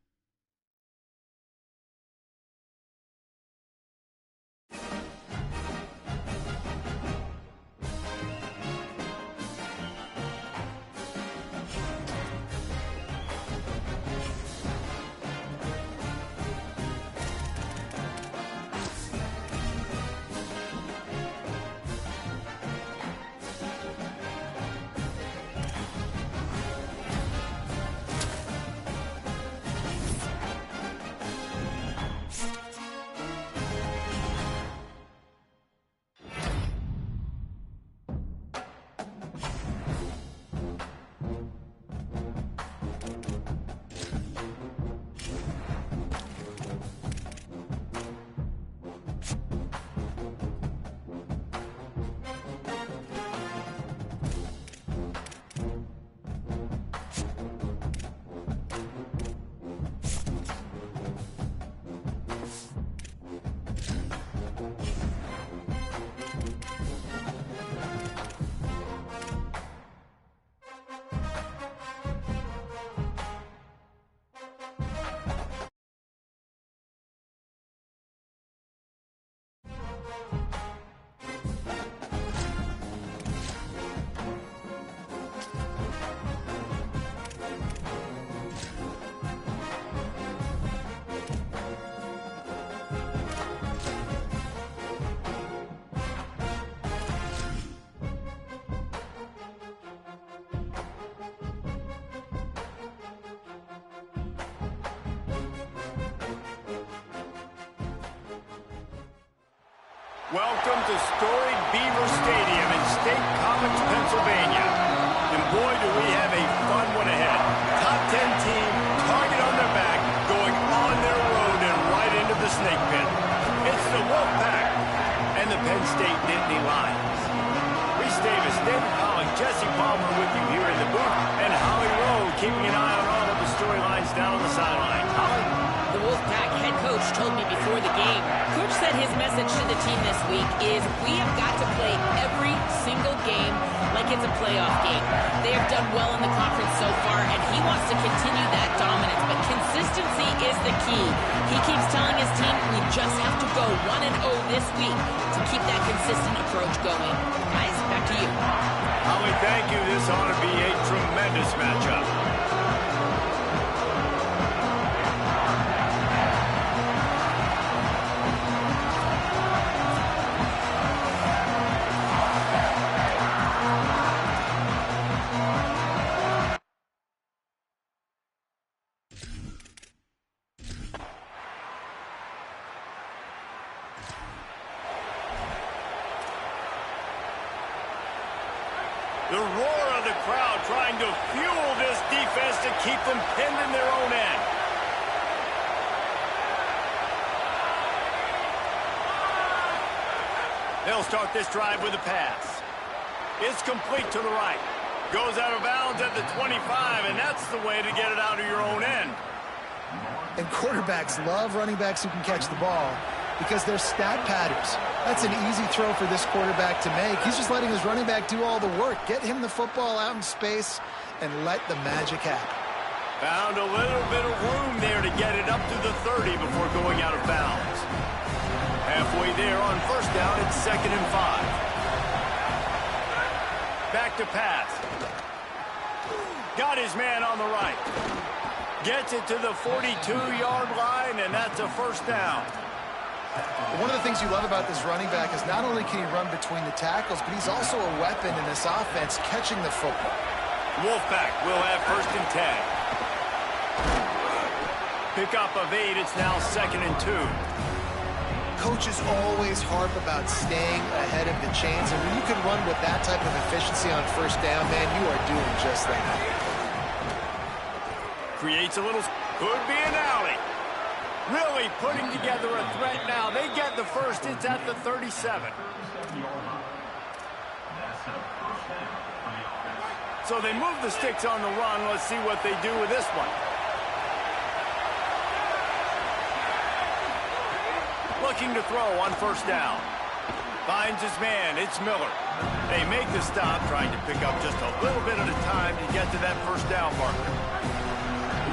Welcome to storied Beaver Stadium in State College, Pennsylvania. And boy, do we have a fun one ahead. Top 10 team, target on their back, going on their road and right into the snake pit. It's the Wolfpack and the Penn State Nittany Lions. Reese Davis, David Pollack, Jesse Palmer with you here in the booth, and Holly Rowe keeping an eye on all of the storylines down on the sideline. Holly? The Wolfpack head coach told me before the game, Coach said his message to the team this week is we have got to play every single game like it's a playoff game. They have done well in the conference so far, and he wants to continue that dominance, but consistency is the key. He keeps telling his team we just have to go 1-0 this week to keep that consistent approach going. Guys, back to you. Holly, thank you. This ought to be a tremendous matchup. The roar of the crowd trying to fuel this defense to keep them pinned in their own end. They'll start this drive with a pass. It's complete to the right. Goes out of bounds at the 25, and that's the way to get it out of your own end. And quarterbacks love running backs who can catch the ball because they're stat patterns. That's an easy throw for this quarterback to make. He's just letting his running back do all the work. Get him the football out in space and let the magic happen. Found a little bit of room there to get it up to the 30 before going out of bounds. Halfway there on first down, it's 2nd and 5. Back to pass. Got his man on the right. Gets it to the 42-yard line, and that's a first down. One of the things you love about this running back is not only can he run between the tackles, but he's also a weapon in this offense catching the football. Wolfpack will have 1st and 10. Pickup of 8, it's now 2nd and 2. Coaches always harp about staying ahead of the chains, and when you can run with that type of efficiency on first down, man, you are doing just that. Creates a little, could be an alley. Really putting together a threat now. They get the first, it's at the 37. So they move the sticks on the run. Let's see what they do with this one. looking to throw on first down. Finds his man. It's Miller. They make the stop, trying to pick up just a little bit at a time to get to that first down marker.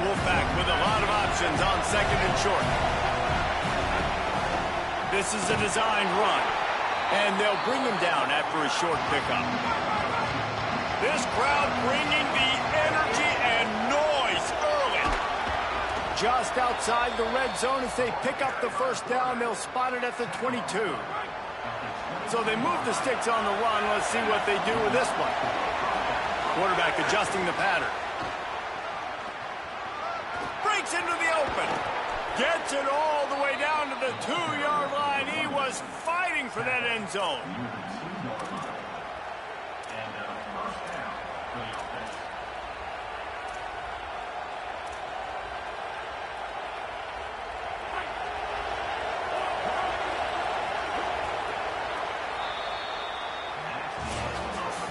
Wolfpack with a lot of options on second and short. This is a designed run, and they'll bring him down after a short pickup. This crowd bringing the energy and noise early. Just outside the red zone as they pick up the first down. They'll spot it at the 22. So they move the sticks on the run. Let's see what they do with this one. Quarterback adjusting the pattern. Breaks into the open. Gets it all the way down to the 2-yard line. He was fighting for that end zone.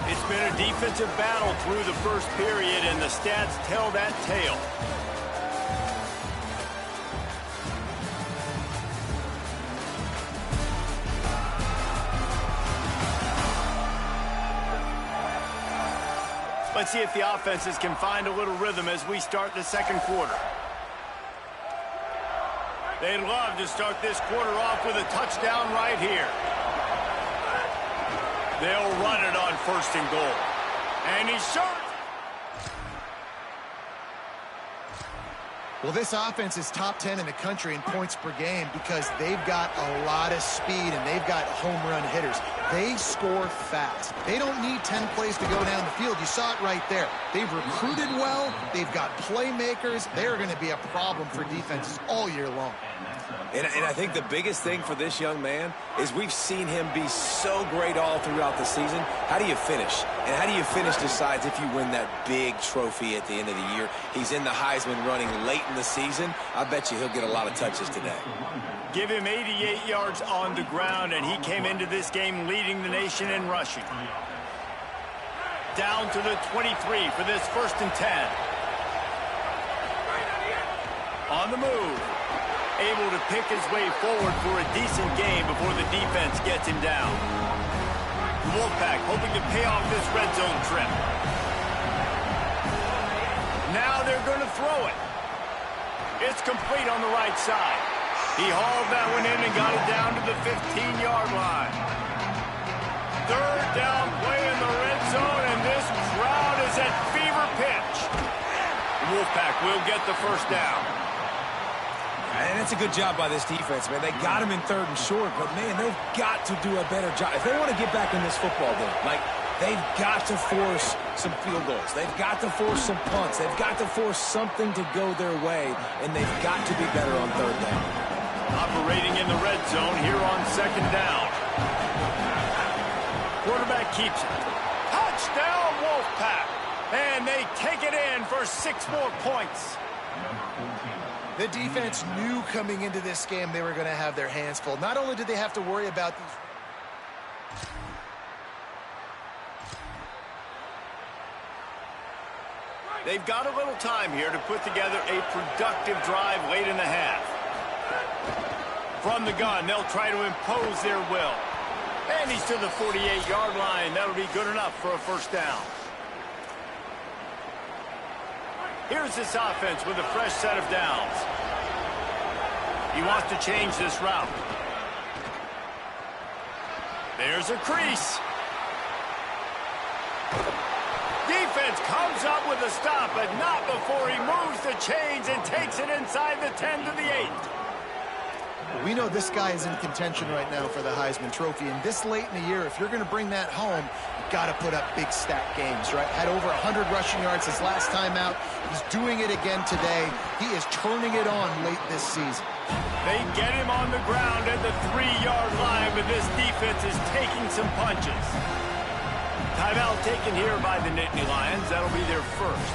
It's been a defensive battle through the first period, and the stats tell that tale. Let's see if the offenses can find a little rhythm as we start the second quarter. They'd love to start this quarter off with a touchdown right here. They'll run it on first and goal. And he's short. Well, this offense is top 10 in the country in points per game because they've got a lot of speed and they've got home run hitters. They score fast. They don't need 10 plays to go down the field. You saw it right there. They've recruited well. They've got playmakers. They're going to be a problem for defenses all year long. And I think the biggest thing for this young man is we've seen him be so great all throughout the season. How do you finish? And how do you finish decides if you win that big trophy at the end of the year. He's in the Heisman running late in the season. I bet you he'll get a lot of touches today. Give him 88 yards on the ground, and he came into this game leading the nation in rushing. Down to the 23 for this 1st and 10. On the move. Able to pick his way forward for a decent game before the defense gets him down. Wolfpack hoping to pay off this red zone trip. Now they're going to throw it. It's complete on the right side. He hauled that one in and got it down to the 15-yard line. Third down play in the red zone, and this crowd is at fever pitch. Wolfpack will get the first down. And that's a good job by this defense, man. They got him in 3rd and short, but, man, they've got to do a better job. If they want to get back in this football game, like, they've got to force some field goals. They've got to force some punts. They've got to force something to go their way, and they've got to be better on 3rd down. Operating in the red zone here on 2nd down. Quarterback keeps it. Touchdown, Wolfpack. And they take it in for 6 more points. The defense knew coming into this game they were going to have their hands full. Not only did they have to worry about these... They've got a little time here to put together a productive drive late in the half. From the gun, they'll try to impose their will. And he's to the 48-yard line. That'll be good enough for a first down. Here's this offense with a fresh set of downs. He wants to change this route. There's a crease. Defense comes up with a stop, but not before he moves the chains and takes it inside the 10 to the 8. We know this guy is in contention right now for the Heisman Trophy, and this late in the year, if you're going to bring that home, you've got to put up big stat games, right? Had over 100 rushing yards his last time out. He's doing it again today. He is turning it on late this season. They get him on the ground at the 3-yard line, but this defense is taking some punches. Timeout taken here by the Nittany Lions. That'll be their first.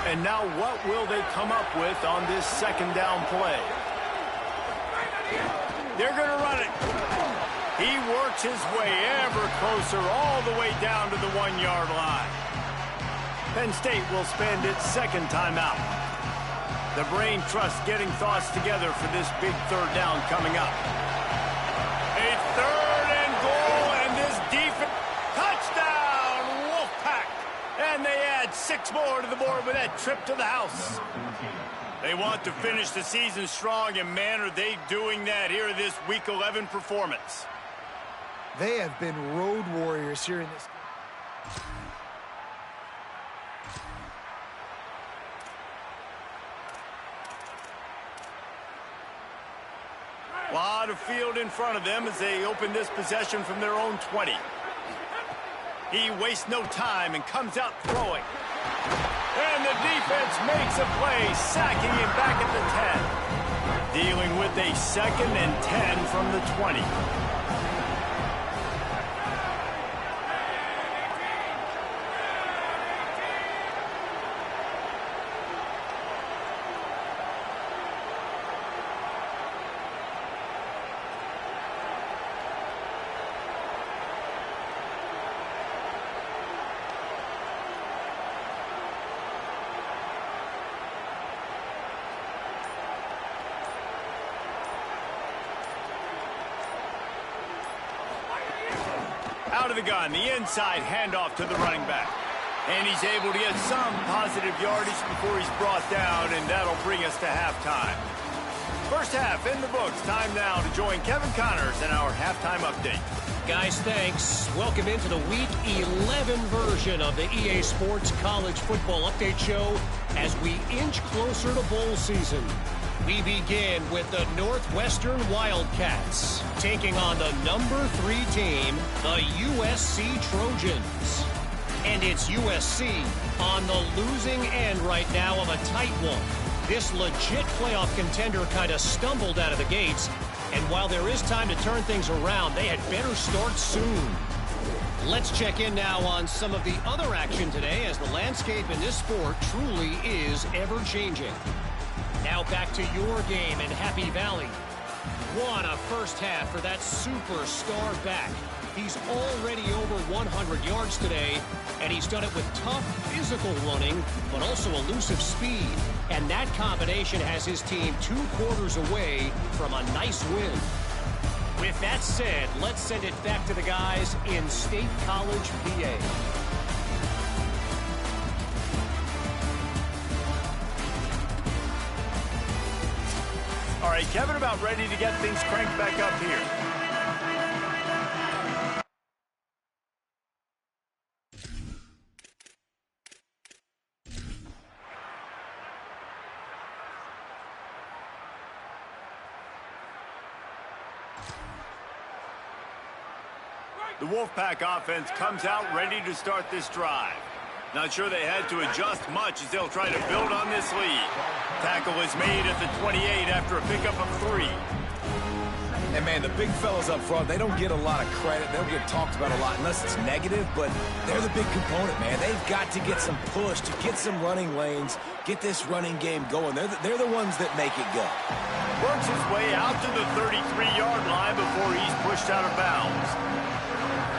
And now what will they come up with on this 2nd down play? They're going to run it. He works his way ever closer all the way down to the 1-yard line. Penn State will spend its 2nd timeout. The brain trust getting thoughts together for this big third down coming up. A third and goal, and this defense, touchdown, Wolfpack! And they add 6 more to the board with that trip to the house. They want to finish the season strong, and man, are they doing that here in this Week 11 performance. They have been road warriors here in this. A lot of field in front of them as they open this possession from their own 20. He wastes no time and comes out throwing. And the defense makes a play, sacking him back at the 10. Dealing with a 2nd and 10 from the 20. Out of the gun, the inside handoff to the running back. And he's able to get some positive yardage before he's brought down, and that'll bring us to halftime. First half in the books. Time now to join Kevin Connors in our halftime update. Guys, thanks. Welcome into the Week 11 version of the EA Sports College Football Update Show as we inch closer to bowl season. We begin with the Northwestern Wildcats taking on the number 3 team, the USC Trojans. And it's USC on the losing end right now of a tight one. This legit playoff contender kind of stumbled out of the gates, and while there is time to turn things around, they had better start soon. Let's check in now on some of the other action today as the landscape in this sport truly is ever-changing. Now back to your game in Happy Valley. What a first half for that superstar back. He's already over 100 yards today, and he's done it with tough physical running, but also elusive speed. And that combination has his team 2 quarters away from a nice win. With that said, let's send it back to the guys in State College, PA. All right, Kevin, about ready to get things cranked back up here. The Wolfpack offense comes out ready to start this drive. Not sure they had to adjust much as they'll try to build on this lead. Tackle is made at the 28 after a pickup of 3. And, man, the big fellas up front, they don't get a lot of credit. They don't get talked about a lot unless it's negative, but they're the big component, man. They've got to get some push, to get some running lanes, get this running game going. They're the ones that make it go. Works his way out to the 33-yard line before he's pushed out of bounds.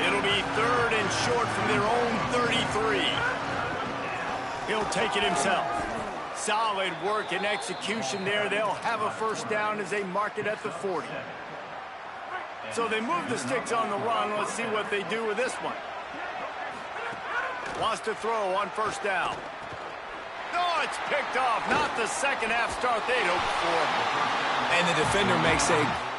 It'll be 3rd and short from their own 33. He'll take it himself. Solid work and execution there. They'll have a first down as they mark it at the 40. So they move the sticks on the run. Let's see what they do with this one. Wants to throw on first down. No, it's picked off. Not the second half start they'd hoped for. And the defender makes a...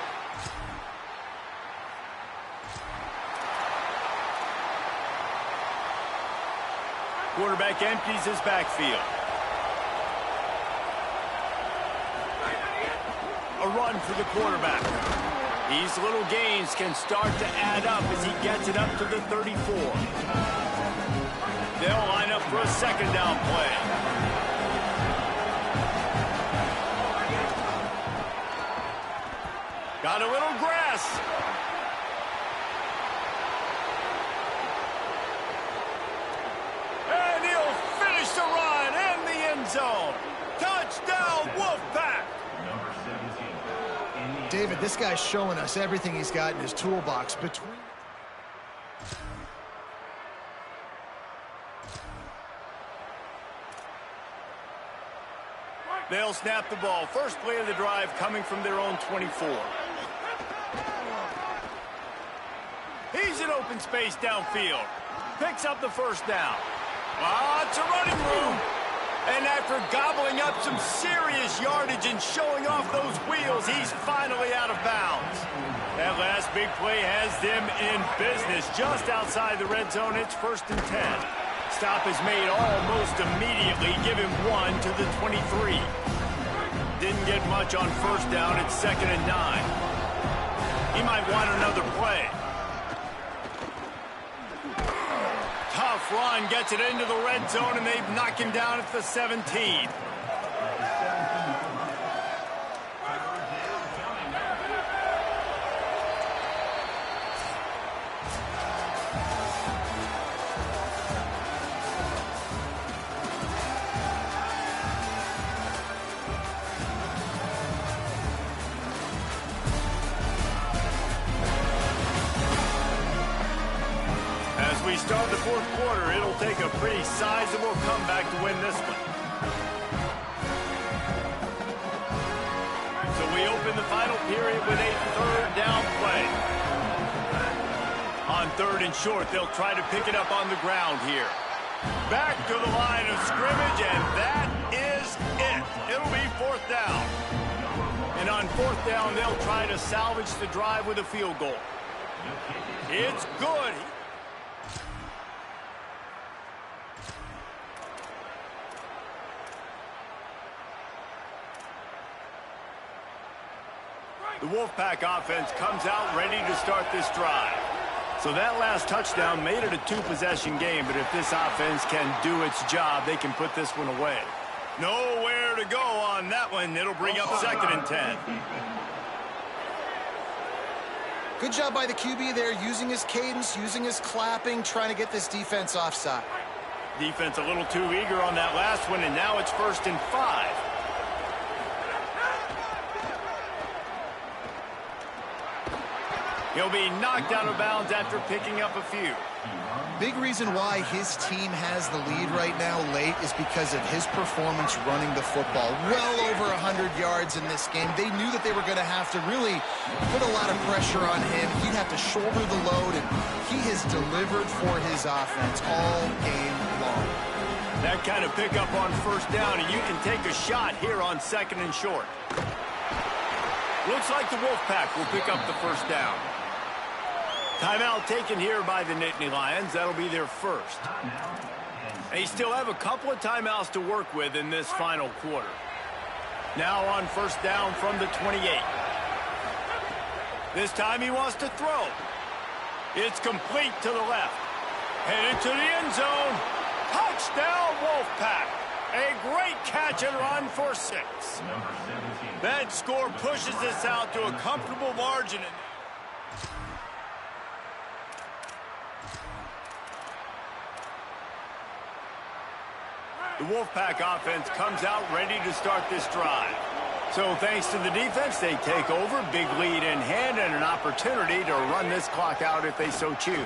Quarterback empties his backfield. A run for the quarterback. These little gains can start to add up as he gets it up to the 34. They'll line up for a second down play. Got a little grass. And he'll finish the run in the end zone. Touchdown, Wolfpack! David, this guy's showing us everything he's got in his toolbox. They'll snap the ball. First play of the drive coming from their own 24. He's in open space downfield. Picks up the first down. Lots of running room. And after gobbling up some serious yardage and showing off those wheels, he's finally out of bounds. That last big play has them in business just outside the red zone. It's 1st and 10. Stop is made almost immediately. Give him 1 to the 23. Didn't get much on first down. It's 2nd and 9. He might want another play. Tough run, gets it into the red zone, and they've knocked him down at the 17. We start the 4th quarter. It'll take a pretty sizable comeback to win this one. So we open the final period with a 3rd down play. On 3rd and short, they'll try to pick it up on the ground here. Back to the line of scrimmage, and that is it. It'll be 4th down. And on 4th down, they'll try to salvage the drive with a field goal. It's good. The Wolfpack offense comes out ready to start this drive. So that last touchdown made it a 2-possession game, but if this offense can do its job, they can put this one away. Nowhere to go on that one. It'll bring up 2nd and 10. Good job by the QB there, using his cadence, using his clapping, trying to get this defense offside. Defense a little too eager on that last one, and now it's 1st and 5. He'll be knocked out of bounds after picking up a few. Big reason why his team has the lead right now late is because of his performance running the football. Well over 100 yards in this game. They knew that they were going to have to really put a lot of pressure on him. He'd have to shoulder the load, and he has delivered for his offense all game long. That kind of pickup on 1st down, and you can take a shot here on 2nd and short. Looks like the Wolfpack will pick up the 1st down. Timeout taken here by the Nittany Lions. That'll be their first. They still have a couple of timeouts to work with in this final quarter. Now on 1st down from the 28. This time he wants to throw. It's complete to the left. Headed to the end zone. Touchdown, Wolfpack. A great catch and run for 6. That score pushes this out to a comfortable margin. The Wolfpack offense comes out ready to start this drive. So thanks to the defense, they take over, big lead in hand, and an opportunity to run this clock out if they so choose.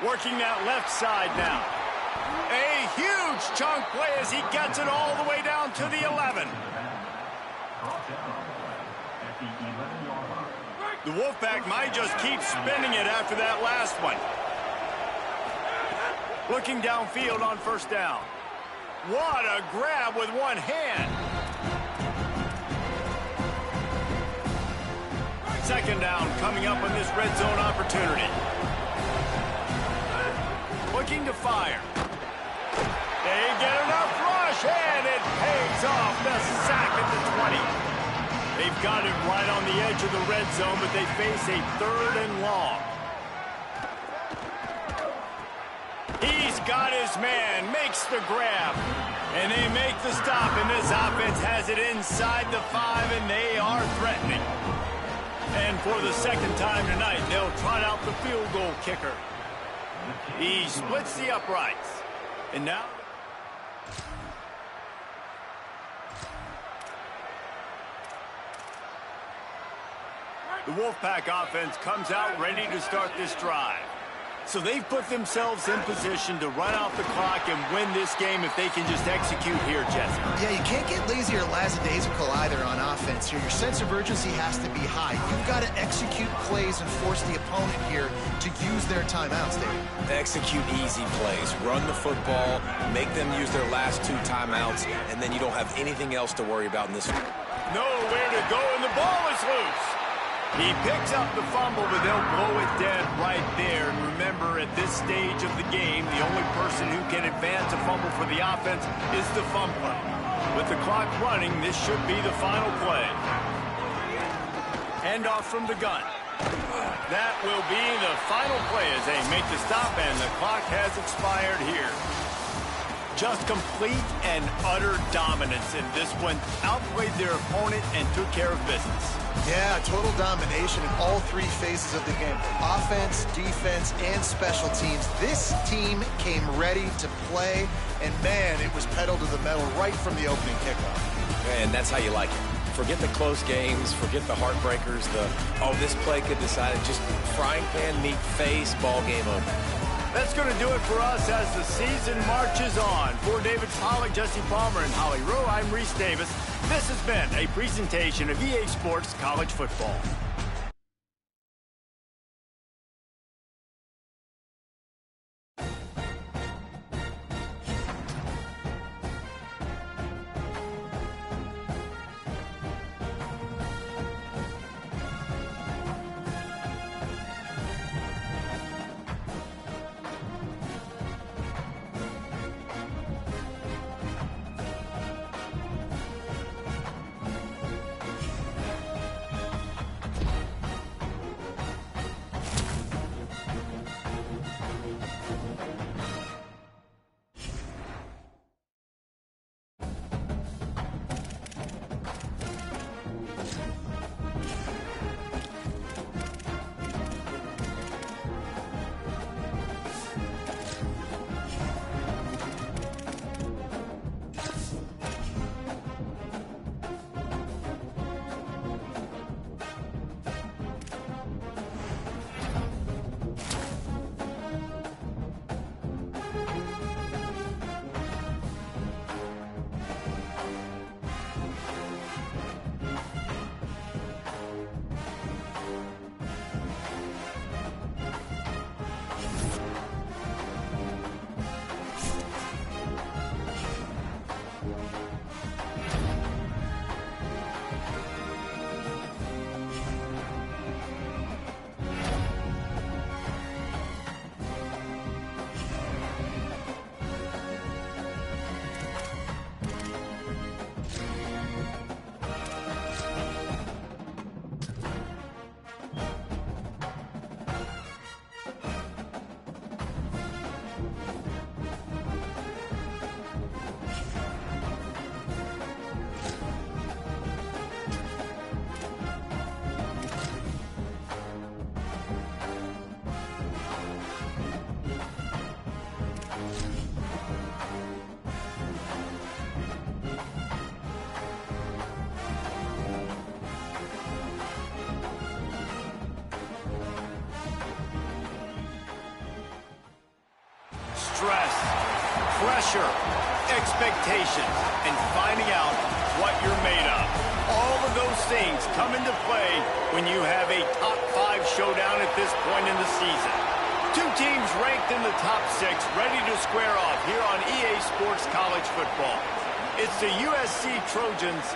Working that left side now. A huge chunk play as he gets it all the way down to the 11. The Wolfpack might just keep spinning it after that last one. Looking downfield on 1st down. What a grab with one hand. 2nd down coming up on this red zone opportunity. Looking to fire. They get enough rush, and it pays off. The sack at the 20. They've got it right on the edge of the red zone, but they face a 3rd and long. He's got his man, makes the grab, and they make the stop, and this offense has it inside the 5, and they are threatening. And for the 2nd time tonight, they'll trot out the field goal kicker. He splits the uprights, and now the Wolfpack offense comes out ready to start this drive. So they've put themselves in position to run out the clock and win this game if they can just execute here, Jesse. Yeah, you can't get lazy or lackadaisical either on offense here. Your sense of urgency has to be high. You've got to execute plays and force the opponent here to use their timeouts, David. Execute easy plays. Run the football, make them use their last 2 timeouts, and then you don't have anything else to worry about in this. Nowhere to go, and the ball is loose. He picks up the fumble, but they'll blow it dead right there. And remember, at this stage of the game, the only person who can advance a fumble for the offense is the fumbler. With the clock running, this should be the final play. Hand off from the gun. That will be the final play as they make the stop, and the clock has expired here. Just complete and utter dominance in this one. Outplayed their opponent and took care of business. Yeah, total domination in all 3 phases of the game. Offense, defense, and special teams. This team came ready to play, and man, it was pedal to the metal right from the opening kickoff. And that's how you like it. Forget the close games, forget the heartbreakers, this play could decide it. Just frying pan, meat face, ball game over. That's going to do it for us as the season marches on. For David Pollack, Jesse Palmer, and Holly Rowe, I'm Reese Davis. This has been a presentation of EA Sports College Football. Stress, pressure, expectations, and finding out what you're made of. All of those things come into play when you have a top 5 showdown at this point in the season. 2 teams ranked in the top 6, ready to square off here on EA Sports College Football. It's the USC Trojans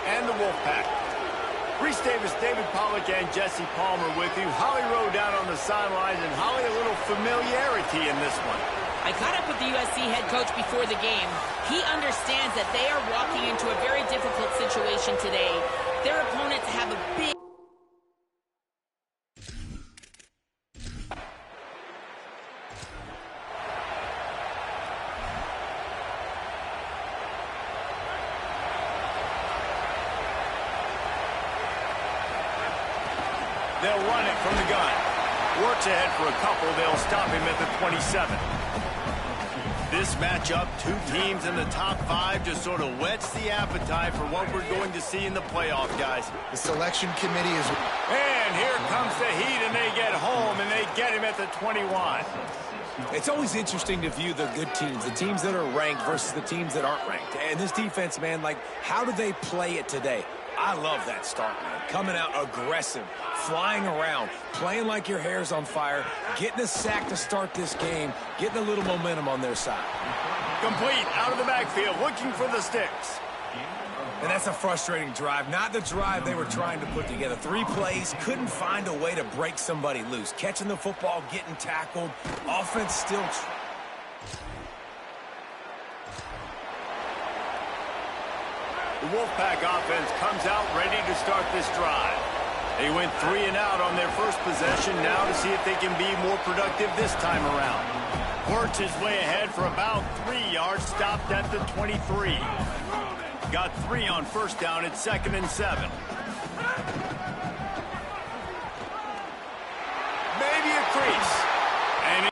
and the Wolfpack. Reese Davis, David Pollack, and Jesse Palmer with you. Holly Rowe down on the sidelines, and Holly, a little familiarity in this one. I caught up with the USC head coach before the game. He understands that they are walking into a very difficult situation today. Their opponents have a big... They'll run it from the gun. Works ahead for a couple. They'll stop him at the 27. This matchup, two teams in the top 5, just sort of whets the appetite for what we're going to see in the playoff, guys. The selection committee is... And here comes the Heat, and they get home, and they get him at the 21. It's always interesting to view the good teams, the teams that are ranked versus the teams that aren't ranked. And this defense, man, like, how do they play it today? I love that start, man. Coming out aggressive, flying around, playing like your hair's on fire, getting a sack to start this game, getting a little momentum on their side. Complete, out of the backfield, looking for the sticks. And that's a frustrating drive. Not the drive they were trying to put together. 3 plays, couldn't find a way to break somebody loose. Catching the football, getting tackled, offense still... The Wolfpack offense comes out ready to start this drive. They went 3 and out on their first possession, now to see if they can be more productive this time around. Works his way ahead for about 3 yards, stopped at the 23. Got 3 on first down at 2nd and 7. Maybe a crease. And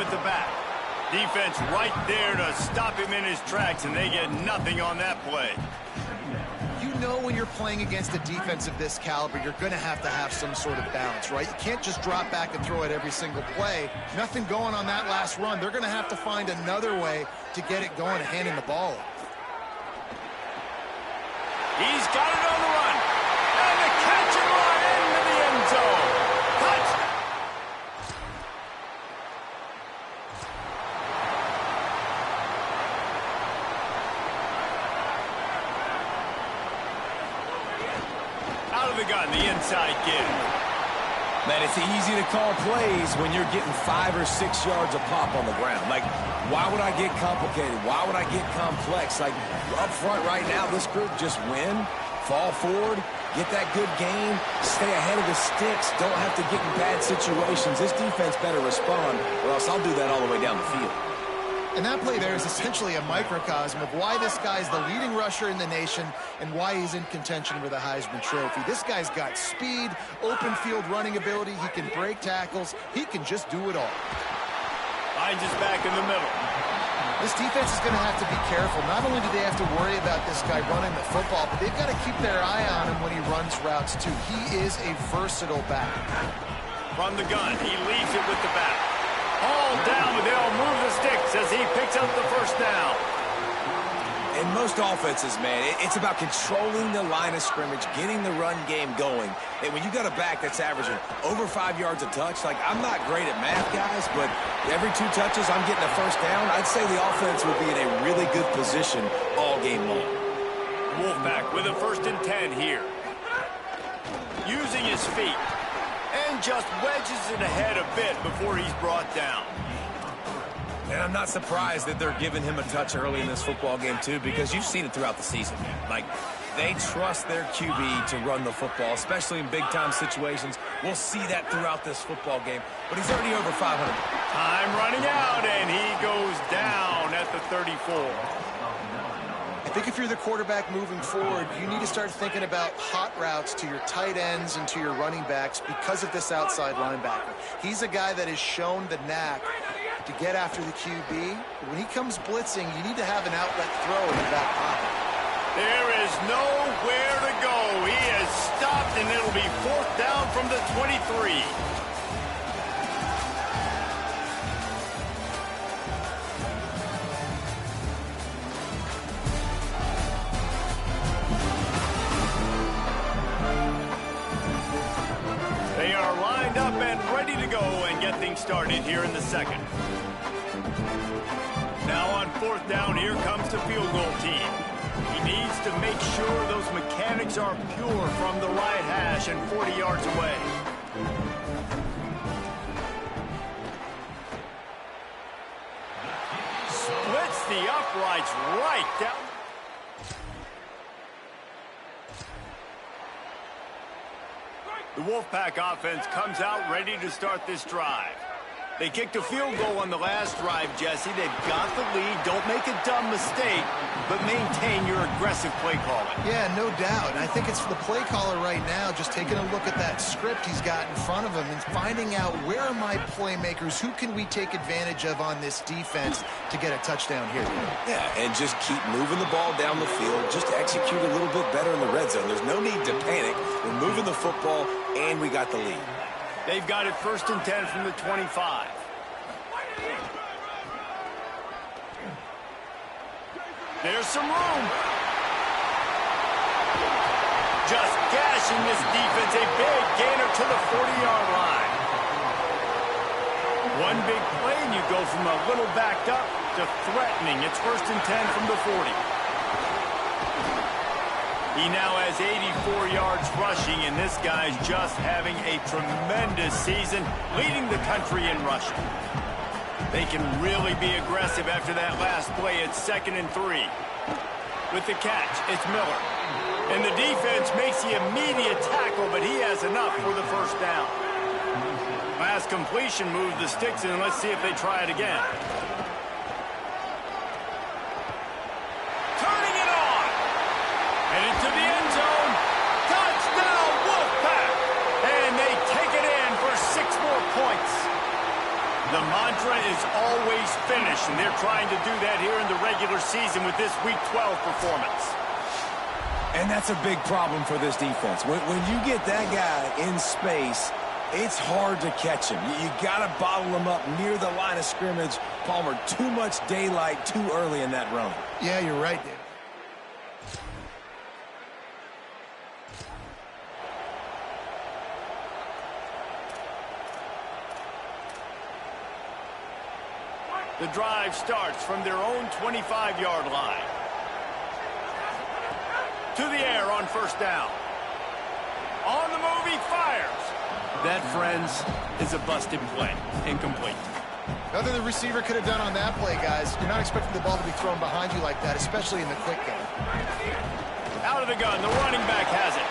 with the back. Defense right there to stop him in his tracks, and they get nothing on that play. You know when you're playing against a defense of this caliber, you're going to have some sort of balance, right? You can't just drop back and throw it every single play. Nothing going on that last run. They're going to have to find another way to get it going and handing the ball off. He's got it on the run. And the catch and run into the end zone. Touch. Out of the gun, the inside give. Man, it's easy to call plays when you're getting 5 or 6 yards a pop on the ground. Like, why would I get complicated? Why would I get complex? Like, up front right now, this group just win, fall forward, get that good game, stay ahead of the sticks, don't have to get in bad situations. This defense better respond, or else I'll do that all the way down the field. And that play there is essentially a microcosm of why this guy's the leading rusher in the nation and why he's in contention for the Heisman Trophy. This guy's got speed, open field running ability. He can break tackles. He can just do it all. Finds his back in the middle. This defense is going to have to be careful. Not only do they have to worry about this guy running the football, but they've got to keep their eye on him when he runs routes, too. He is a versatile back. From the gun, he leaves it with the back. All down, but they'll move the sticks as he picks up the first down. In most offenses, man, it's about controlling the line of scrimmage, getting the run game going. And when you got a back that's averaging over 5 yards a touch, like, I'm not great at math, guys, but every 2 touches I'm getting a first down, I'd say the offense would be in a really good position all game long. Wolfpack with a 1st and 10 here. Using his feet. And just wedges it ahead a bit before he's brought down. And I'm not surprised that they're giving him a touch early in this football game, too, because you've seen it throughout the season. Like, they trust their QB to run the football, especially in big-time situations. We'll see that throughout this football game. But he's already over 500. Time running out, and he goes down at the 34. I think if you're the quarterback moving forward, you need to start thinking about hot routes to your tight ends and to your running backs because of this outside linebacker. He's a guy that has shown the knack to get after the QB. But when he comes blitzing, you need to have an outlet throw in the back pocket. There is nowhere to go. He is stopped, and it'll be 4th down from the 23. They are lined up and ready to go and get things started here in the second. Now on 4th down, here comes the field goal team. He needs to make sure those mechanics are pure from the right hash and 40 yards away. Splits the uprights right down. The Wolfpack offense comes out ready to start this drive. They kicked a field goal on the last drive, Jesse. They've got the lead. Don't make a dumb mistake, but maintain your aggressive play calling. Yeah, no doubt. And I think it's the play caller right now just taking a look at that script he's got in front of him and finding out where are my playmakers, who can we take advantage of on this defense to get a touchdown here. Yeah, and just keep moving the ball down the field. Just execute a little bit better in the red zone. There's no need to panic. We're moving the football, and we got the lead. They've got it 1st and 10 from the 25. There's some room. Just gashing this defense. A big gainer to the 40-yard line. One big play, and you go from a little backed up to threatening. It's 1st and 10 from the 40. He now has 84 yards rushing, and this guy's just having a tremendous season, leading the country in rushing. They can really be aggressive after that last play. It's 2nd and 3. With the catch, it's Miller. And the defense makes the immediate tackle, but he has enough for the 1st down. Last completion moved the sticks in. Let's see if they try it again. To the end zone. Touchdown, Wolfpack. And they take it in for 6 more points. The mantra is always finish, and they're trying to do that here in the regular season with this Week 12 performance. And that's a big problem for this defense. When you get that guy in space, it's hard to catch him. You got to bottle him up near the line of scrimmage. Palmer, too much daylight too early in that run. Yeah, you're right, Dave. The drive starts from their own 25-yard line. To the air on first down. On the move, he fires. That, friends, is a busted play. Incomplete. Nothing the receiver could have done on that play, guys. You're not expecting the ball to be thrown behind you like that, especially in the quick game. Out of the gun, the running back has it.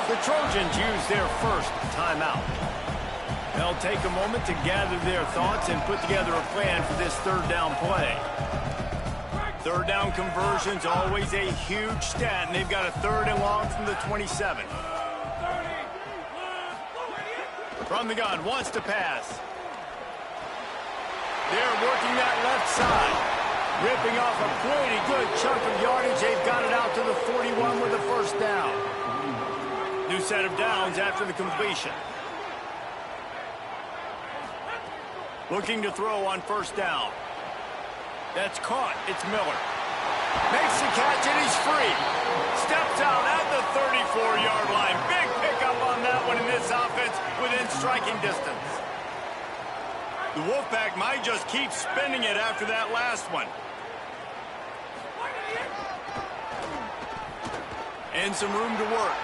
The Trojans use their first timeout. They'll take a moment to gather their thoughts and put together a plan for this third down play. Third down conversion's always a huge stat, and they've got a 3rd and long from the 27. From the gun, wants to pass. They're working that left side. Ripping off a pretty good chunk of yardage. They've got it out to the 41 with the first down. New set of downs after the completion. Looking to throw on first down. That's caught. It's Miller. Makes the catch, and he's free. Steps out at the 34-yard line. Big pickup on that one in this offense within striking distance. The Wolfpack might just keep spinning it after that last one. And some room to work.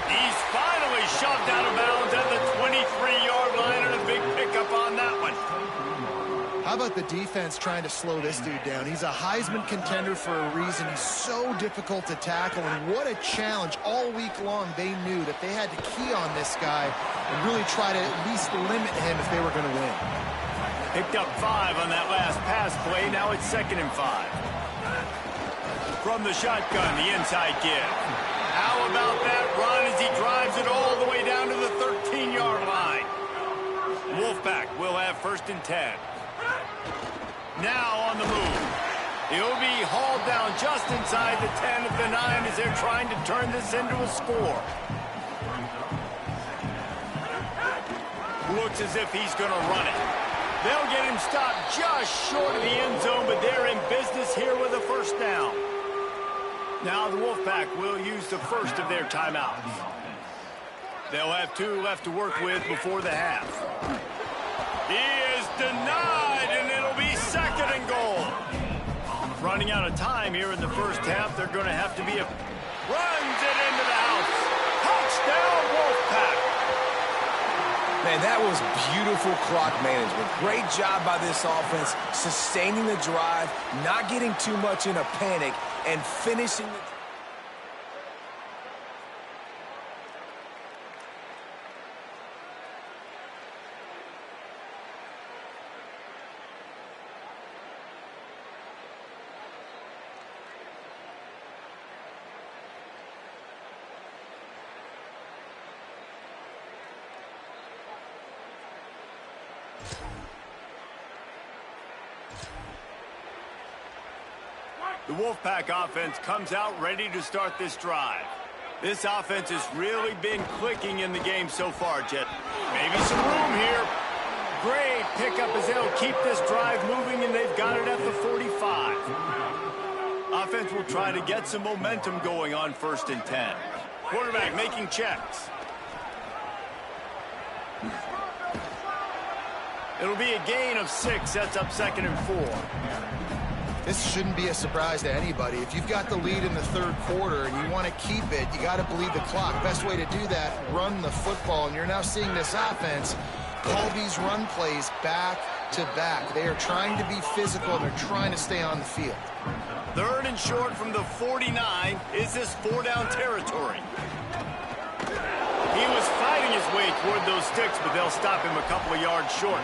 He's finally shoved out of bounds at the 23-yard line, and a big pickup on that one. How about the defense trying to slow this dude down? He's a Heisman contender for a reason. He's so difficult to tackle, and what a challenge. All week long, they knew that they had to key on this guy and really try to at least limit him if they were going to win. Picked up 5 on that last pass play. Now it's 2nd and 5. From the shotgun, the inside give. How about that run as he drives it all the way down to the 13-yard line? Wolfpack will have 1st and 10. Now on the move. He'll be hauled down just inside the 10 of the 9 as they're trying to turn this into a score. Looks as if he's going to run it. They'll get him stopped just short of the end zone, but they're in business here with a first down. Now the Wolfpack will use the first of their timeouts. They'll have 2 left to work with before the half. He is denied, and it'll be 2nd and goal. Running out of time here in the first half. They're going to have to be a... Runs it into the house. Touchdown, Wolfpack. Man, that was beautiful clock management. Great job by this offense, sustaining the drive, not getting too much in a panic, and finishing the... The Wolfpack offense comes out ready to start this drive. This offense has really been clicking in the game so far, Jet. Maybe some room here. Great pickup as they'll keep this drive moving, and they've got it at the 45. Offense will try to get some momentum going on 1st and 10. Quarterback making checks. It'll be a gain of 6. Sets up 2nd and 4. This shouldn't be a surprise to anybody. If you've got the lead in the 3rd quarter and you want to keep it, you got to bleed the clock. Best way to do that, run the football. And you're now seeing this offense call these run plays back to back. They are trying to be physical. They're trying to stay on the field. 3rd and short from the 49. Is this 4-down territory? He was fighting his way toward those sticks, but they'll stop him a couple of yards short.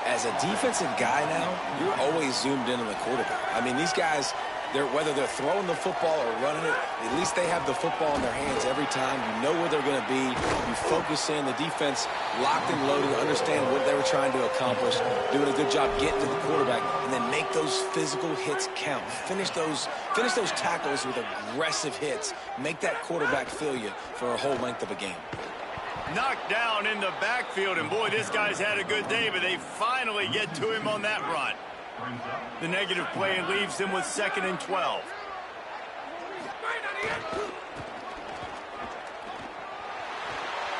As a defensive guy now, you're always zoomed in on the quarterback. I mean, these guys, Whether they're throwing the football or running it, at least they have the football in their hands every time. You know where they're going to be. You focus in. The defense locked and loaded, understand what they were trying to accomplish, doing a good job getting to the quarterback, and then make those physical hits count. Finish those tackles with aggressive hits. Make that quarterback feel you for a whole length of a game. Knocked down in the backfield, and boy, this guy's had a good day, but they finally get to him on that run. The negative play leaves him with 2nd and 12.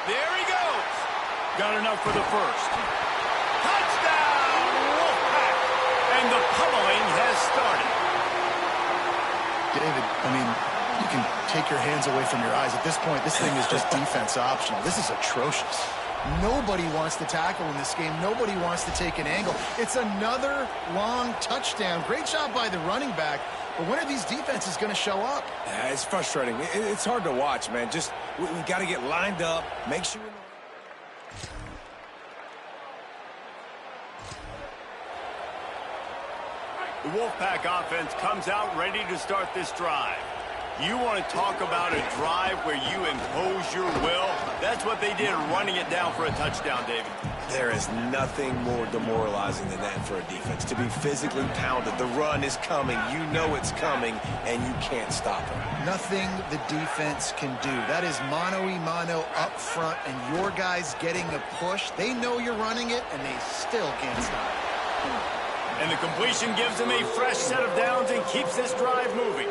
There he goes. Got enough for the first. Touchdown, Wolfpack. And the pummeling has started. David, I mean, you can take your hands away from your eyes. At this point, this thing is just defense optional. This is atrocious. Nobody wants to tackle in this game. Nobody wants to take an angle. It's another long touchdown. Great job by the running back. But when are these defenses going to show up? Yeah, it's frustrating. It's hard to watch, man. Just we got to get lined up. Make sure. The Wolfpack offense comes out ready to start this drive. You want to talk about a drive where you impose your will? That's what they did, running it down for a touchdown, David. There is nothing more demoralizing than that for a defense, to be physically pounded. The run is coming. You know it's coming, and you can't stop it. Nothing the defense can do. That is mano-a-mano up front, and your guys getting a push. They know you're running it, and they still can't stop it. And the completion gives them a fresh set of downs and keeps this drive moving.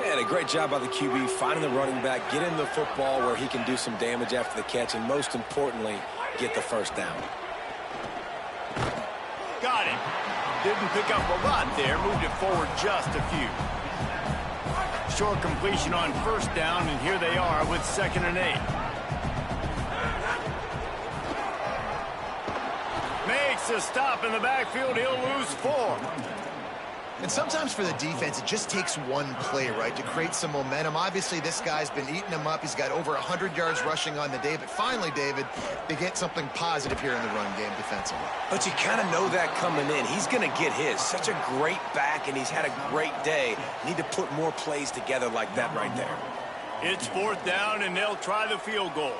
And a great job by the QB, finding the running back, get him the football where he can do some damage after the catch, and most importantly, get the first down. Got it. Didn't pick up a lot there, moved it forward just a few. Short completion on first down, and here they are with 2nd and 8. Makes a stop in the backfield. He'll lose 4. And sometimes for the defense, it just takes one play, right, to create some momentum. Obviously, this guy's been eating them up. He's got over 100 yards rushing on the day. But finally, David, they get something positive here in the run game defensively. But you kind of know that coming in. He's going to get his. Such a great back, and he's had a great day. Need to put more plays together like that right there. It's 4th down, and they'll try the field goal.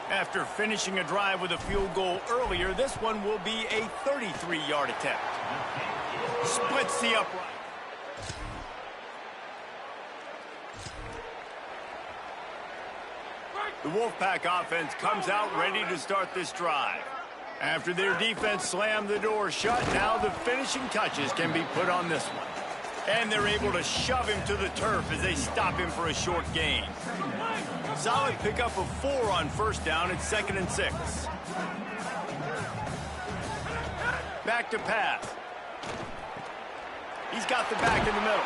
After finishing a drive with a field goal earlier, this one will be a 33-yard attempt. Splits the upright. The Wolfpack offense comes out ready to start this drive. After their defense slammed the door shut, now the finishing touches can be put on this one. And they're able to shove him to the turf as they stop him for a short gain. Solid pickup of 4 on first down at 2nd and 6. Back to pass. He's got the back in the middle.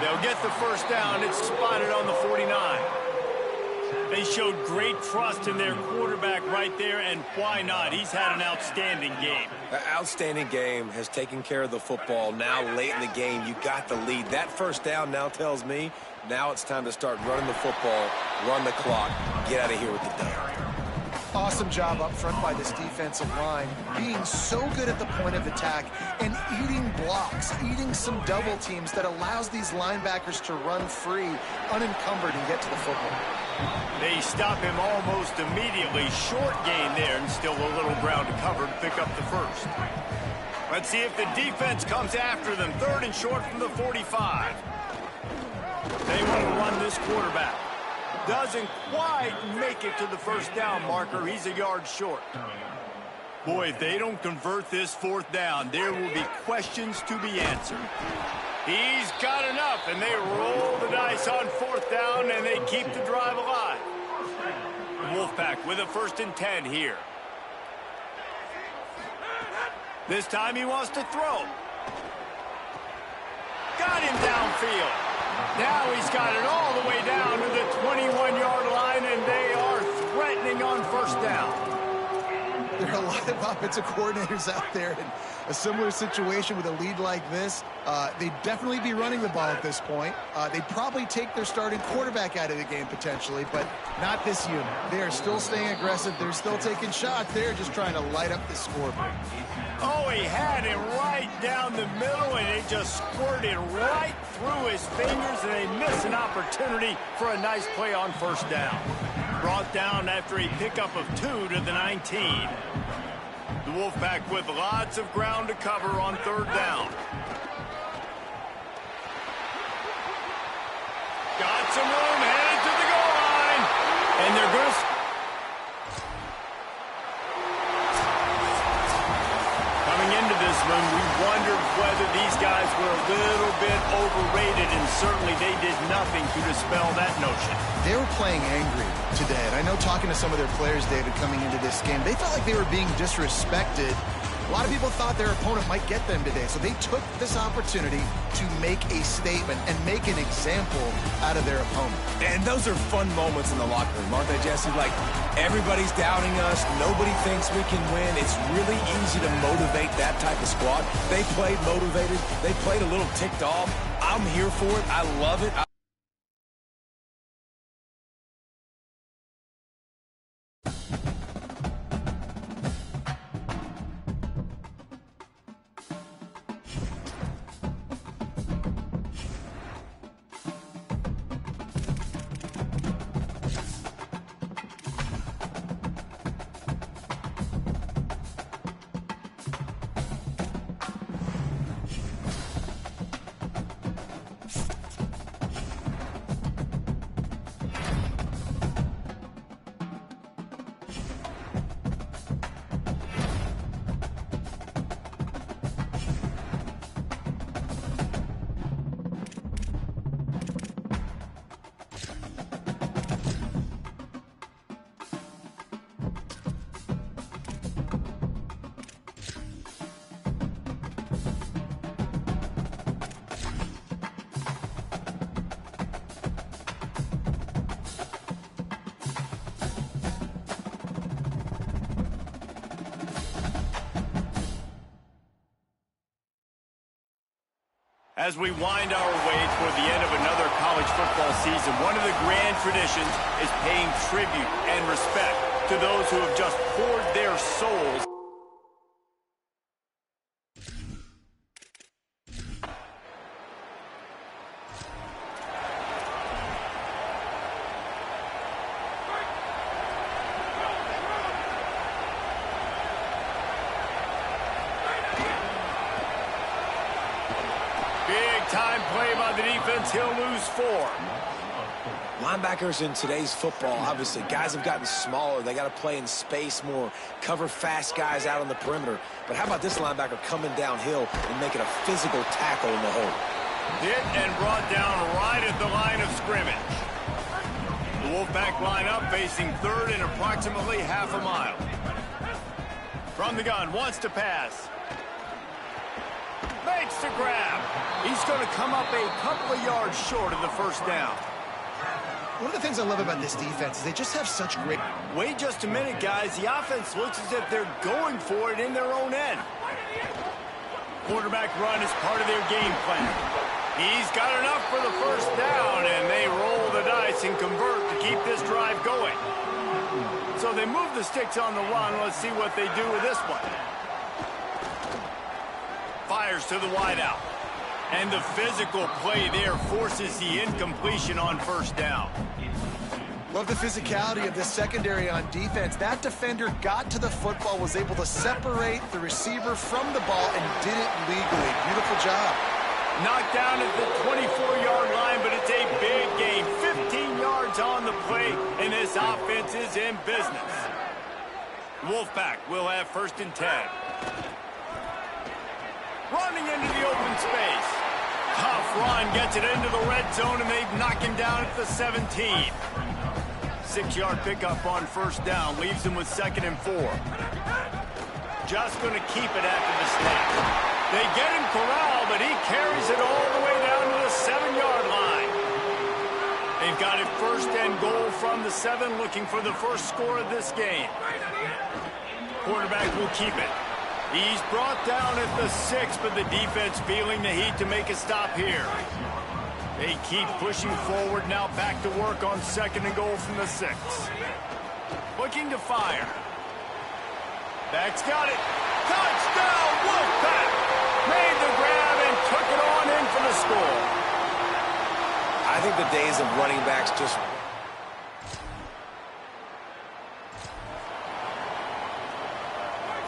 They'll get the first down. It's spotted on the 49. They showed great trust in their quarterback right there, and why not? He's had an outstanding game. An outstanding game, has taken care of the football. Now, late in the game, you got the lead. That first down now tells me now it's time to start running the football, run the clock, get out of here with the dub. Awesome job up front by this defensive line, being so good at the point of attack and eating blocks, eating some double teams that allows these linebackers to run free, unencumbered, and get to the football. They stop him almost immediately. Short gain there, and still a little ground to cover to pick up the first. Let's see if the defense comes after them. 3rd and short from the 45. They want to run this quarterback. Doesn't quite make it to the first down marker. He's a yard short. Boy, if they don't convert this 4th down, there will be questions to be answered. He's got enough, and they roll the dice on 4th down, and they keep the drive alive. Wolfpack with a 1st and 10 here. This time he wants to throw. Got him downfield. Now he's got it all the way down to the 21-yard line, and they are threatening on first down. There are a lot of offensive coordinators out there in a similar situation with a lead like this. They'd definitely be running the ball at this point. They'd probably take their starting quarterback out of the game potentially, but not this unit. They are still staying aggressive. They're still taking shots. They're just trying to light up the scoreboard. Oh, he had him right down the middle, and it just squirted right through his fingers, and they miss an opportunity for a nice play on first down. Brought down after a pickup of 2 to the 19. The Wolfpack with lots of ground to cover on third down. Got some room, headed to the goal line. And they're going to... Coming into this one, we wondered whether these guys were a little bit overrated, and certainly they did nothing to dispel that notion. They were playing angry today, and I know talking to some of their players, David, coming into this game, they felt like they were being disrespected. A lot of people thought their opponent might get them today, so they took this opportunity to make a statement and make an example out of their opponent. And those are fun moments in the locker room, aren't they, Jesse? Like, everybody's doubting us. Nobody thinks we can win. It's really easy to motivate that type of squad. They played motivated. They played a little ticked off. I'm here for it. I love it. As we wind our way toward the end of another college football season, one of the grand traditions is paying tribute and respect to those who have just poured their souls. Time play by the defense. He'll lose 4. Linebackers in today's football, obviously, guys have gotten smaller. They got to play in space more, cover fast guys out on the perimeter. But how about this linebacker coming downhill and making a physical tackle in the hole? Hit and brought down right at the line of scrimmage. The Wolfpack line up, facing third and approximately half a mile. From the gun, wants to pass. Makes the grab. He's going to come up a couple of yards short of the first down. One of the things I love about this defense is they just have such great... Wait just a minute, guys. The offense looks as if they're going for it in their own end. Quarterback run is part of their game plan. He's got enough for the first down, and they roll the dice and convert to keep this drive going. So they move the sticks on the run. Let's see what they do with this one. Fires to the wideout. And the physical play there forces the incompletion on first down. Love the physicality of the secondary on defense. That defender got to the football, was able to separate the receiver from the ball, and did it legally. Beautiful job. Knocked down at the 24-yard line, but it's a big game. 15 yards on the play, and this offense is in business. Wolfpack will have first and 10. Running into the open space. Tough run, gets it into the red zone, and they knock him down at the 17. 6-yard pickup on first down, leaves him with 2nd and 4. Just going to keep it after the snap. They get him corralled, but he carries it all the way down to the 7-yard line. They've got it 1st and goal from the 7, looking for the first score of this game. Quarterback will keep it. He's brought down at the 6, but the defense feeling the heat to make a stop here. They keep pushing forward, now back to work on 2nd and goal from the 6. Looking to fire. Back's got it. Touchdown, Wolfpack! Made the grab and took it on in for the score. I think the days of running backs just...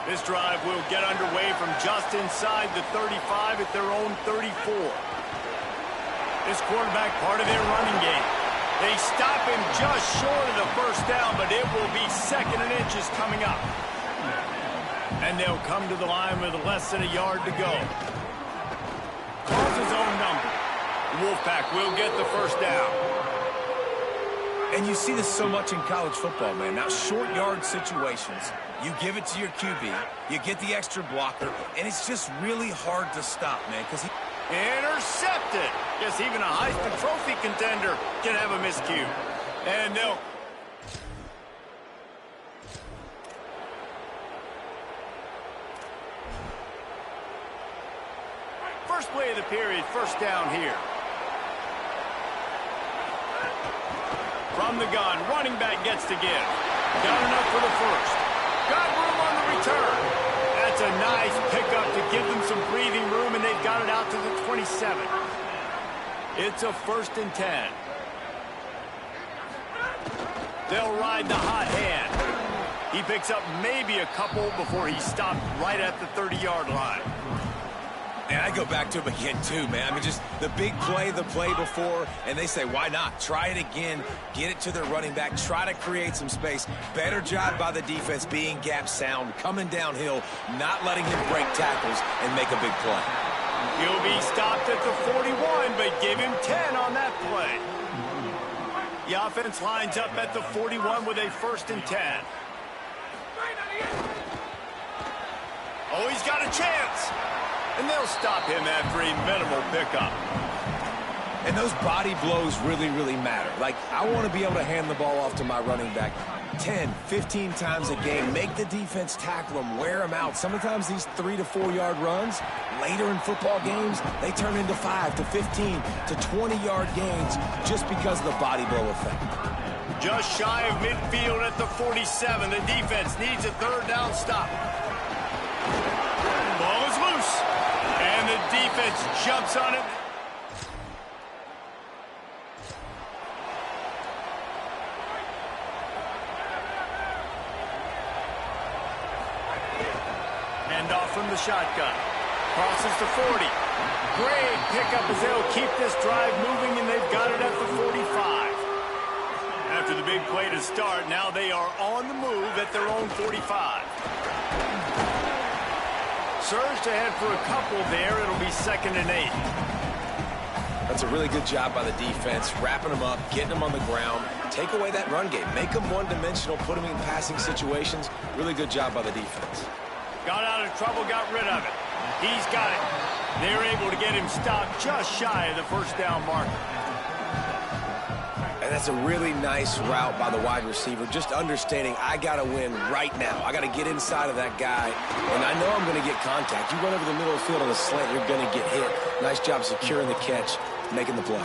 This drive will get underway from just inside the 35 at their own 34. This quarterback part of their running game. They stop him just short of the first down, but it will be 2nd and inches coming up. And they'll come to the line with less than a yard to go. Calls his own number. Wolfpack will get the first down. And you see this so much in college football, man. Now, short yard situations, you give it to your QB, you get the extra blocker, and it's just really hard to stop, man, because he... Intercepted. Guess even a Heisman Trophy contender can have a miscue. And they'll... First play of the period, first down here. From the gun, running back gets to give. Got enough for the first. Got room on the return. That's a nice pickup to give them some breathing room, and they've got it out to the 27. It's a 1st and 10. They'll ride the hot hand. He picks up maybe a couple before he stopped right at the 30-yard line. And I go back to him again, too, man. I mean, just the big play, the play before, and they say, why not? Try it again, get it to their running back, try to create some space. Better job by the defense being gap sound, coming downhill, not letting him break tackles and make a big play. He'll be stopped at the 41, but give him 10 on that play. The offense lines up at the 41 with a 1st and 10. Oh, he's got a chance. And they'll stop him after a minimal pickup. And those body blows really, really matter. Like, I want to be able to hand the ball off to my running back 10, 15 times a game. Make the defense tackle him, wear him out. Sometimes these 3 to 4 yard runs, later in football games, they turn into 5 to 15 to 20-yard gains just because of the body blow effect. Just shy of midfield at the 47. The defense needs a 3rd down stop. Ball is loose. And the defense jumps on it. Hand off from the shotgun. Crosses the 40. Great pickup as they'll keep this drive moving, and they've got it at the 45. After the big play to start, now they are on the move at their own 45. Surged ahead for a couple there. It'll be 2nd and 8. That's a really good job by the defense, wrapping them up, getting them on the ground. Take away that run game. Make them one-dimensional, put them in passing situations. Really good job by the defense. Got out of trouble, got rid of it. He's got it. They're able to get him stopped just shy of the 1st down marker. And that's a really nice route by the wide receiver, just understanding I got to win right now. I got to get inside of that guy, and I know I'm going to get contact. You run over the middle of the field on a slant, you're going to get hit. Nice job securing the catch, making the play.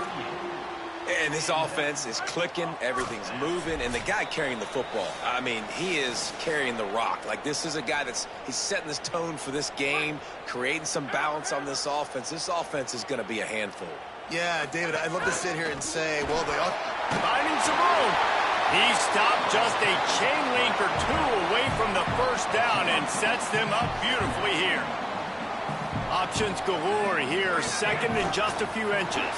And this offense is clicking, everything's moving, and the guy carrying the football, I mean, he is carrying the rock. Like, this is a guy he's setting this tone for this game, creating some balance on this offense. This offense is going to be a handful. Yeah, David, I'd love to sit here and say, well, they ought... Finding some room. He stopped just a chain link or 2 away from the 1st down and sets them up beautifully here. Options galore here, 2nd and just a few inches.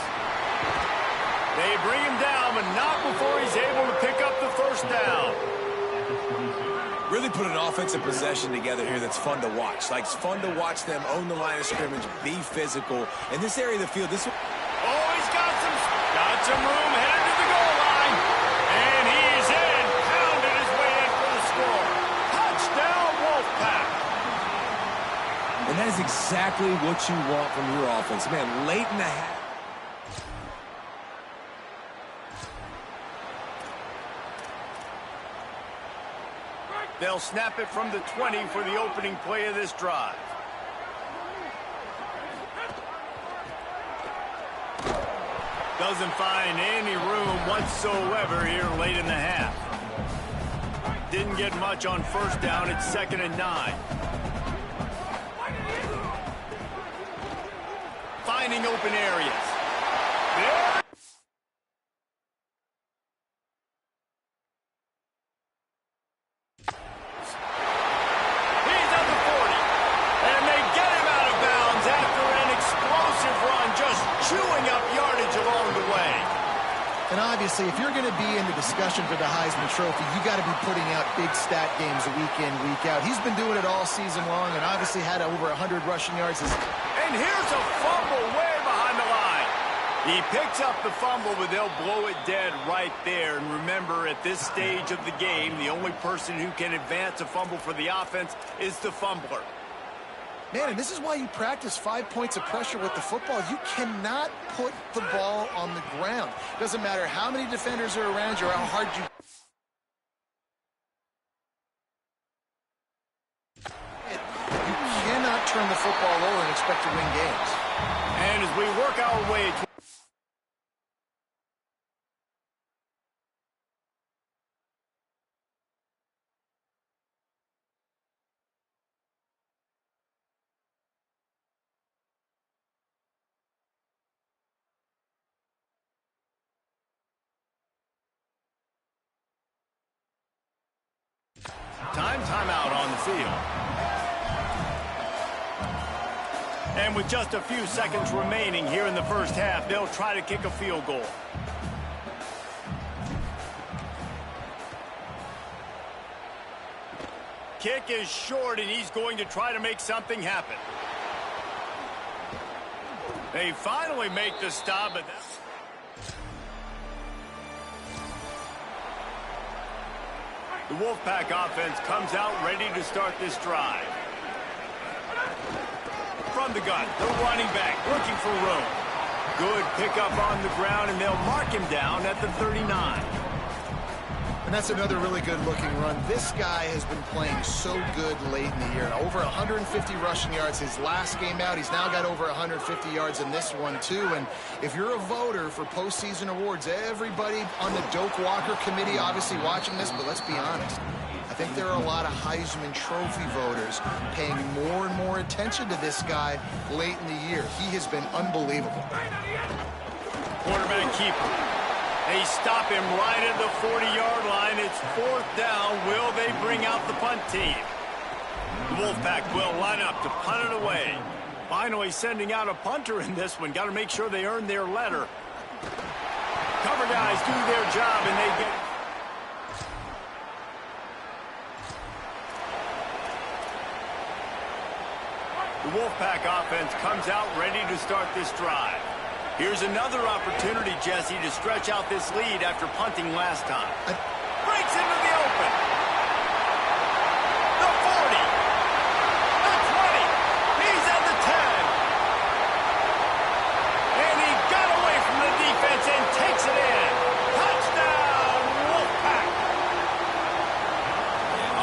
They bring him down, but not before he's able to pick up the 1st down. Really put an offensive possession together here that's fun to watch. Like, it's fun to watch them own the line of scrimmage, be physical. In this area of the field, Oh, he's got some room headed to the goal line. And he is in, pounded his way in for the score. Touchdown, Wolfpack. And that is exactly what you want from your offense. Man, late in the half. They'll snap it from the 20 for the opening play of this drive. Doesn't find any room whatsoever here late in the half. Didn't get much on 1st down. It's 2nd and 9. finding open areas. There. He's at the 40. And they get him out of bounds after an explosive run, just chewing up yardage along the way. And obviously, if you're going to be in the discussion for the Heisman Trophy, you got to be putting out big stat games week in, week out. He's been doing it all season long and obviously had over 100 rushing yards. And here's a fumble way behind the line. He picks up the fumble, but they'll blow it dead right there. And remember, at this stage of the game, the only person who can advance a fumble for the offense is the fumbler. Man, and this is why you practice 5 points of pressure with the football. You cannot put the ball on the ground. Doesn't matter how many defenders are around you or how hard you... You cannot turn the football over and expect to win games. And as we work our way... Timeout on the field. And with just a few seconds remaining here in the first half, they'll try to kick a field goal. Kick is short, and he's going to try to make something happen. They finally make the stop, but that's... The Wolfpack offense comes out ready to start this drive. From the gun, the running back looking for room. Good pickup on the ground, and they'll mark him down at the 39. And that's another really good-looking run. This guy has been playing so good late in the year. Over 150 rushing yards his last game out. He's now got over 150 yards in this one, too. And if you're a voter for postseason awards, everybody on the Doak Walker committee obviously watching this, but let's be honest. I think there are a lot of Heisman Trophy voters paying more and more attention to this guy late in the year. He has been unbelievable. Quarterback keeper. They stop him right at the 40-yard line. It's fourth down. Will they bring out the punt team? The Wolfpack will line up to punt it away. Finally sending out a punter in this one. Got to make sure they earn their letter. Cover guys do their job, and they get... The Wolfpack offense comes out ready to start this drive. Here's another opportunity, Jesse, to stretch out this lead after punting last time. Breaks into the open. The 40. The 20. He's at the 10. And he got away from the defense and takes it in. Touchdown, Wolfpack.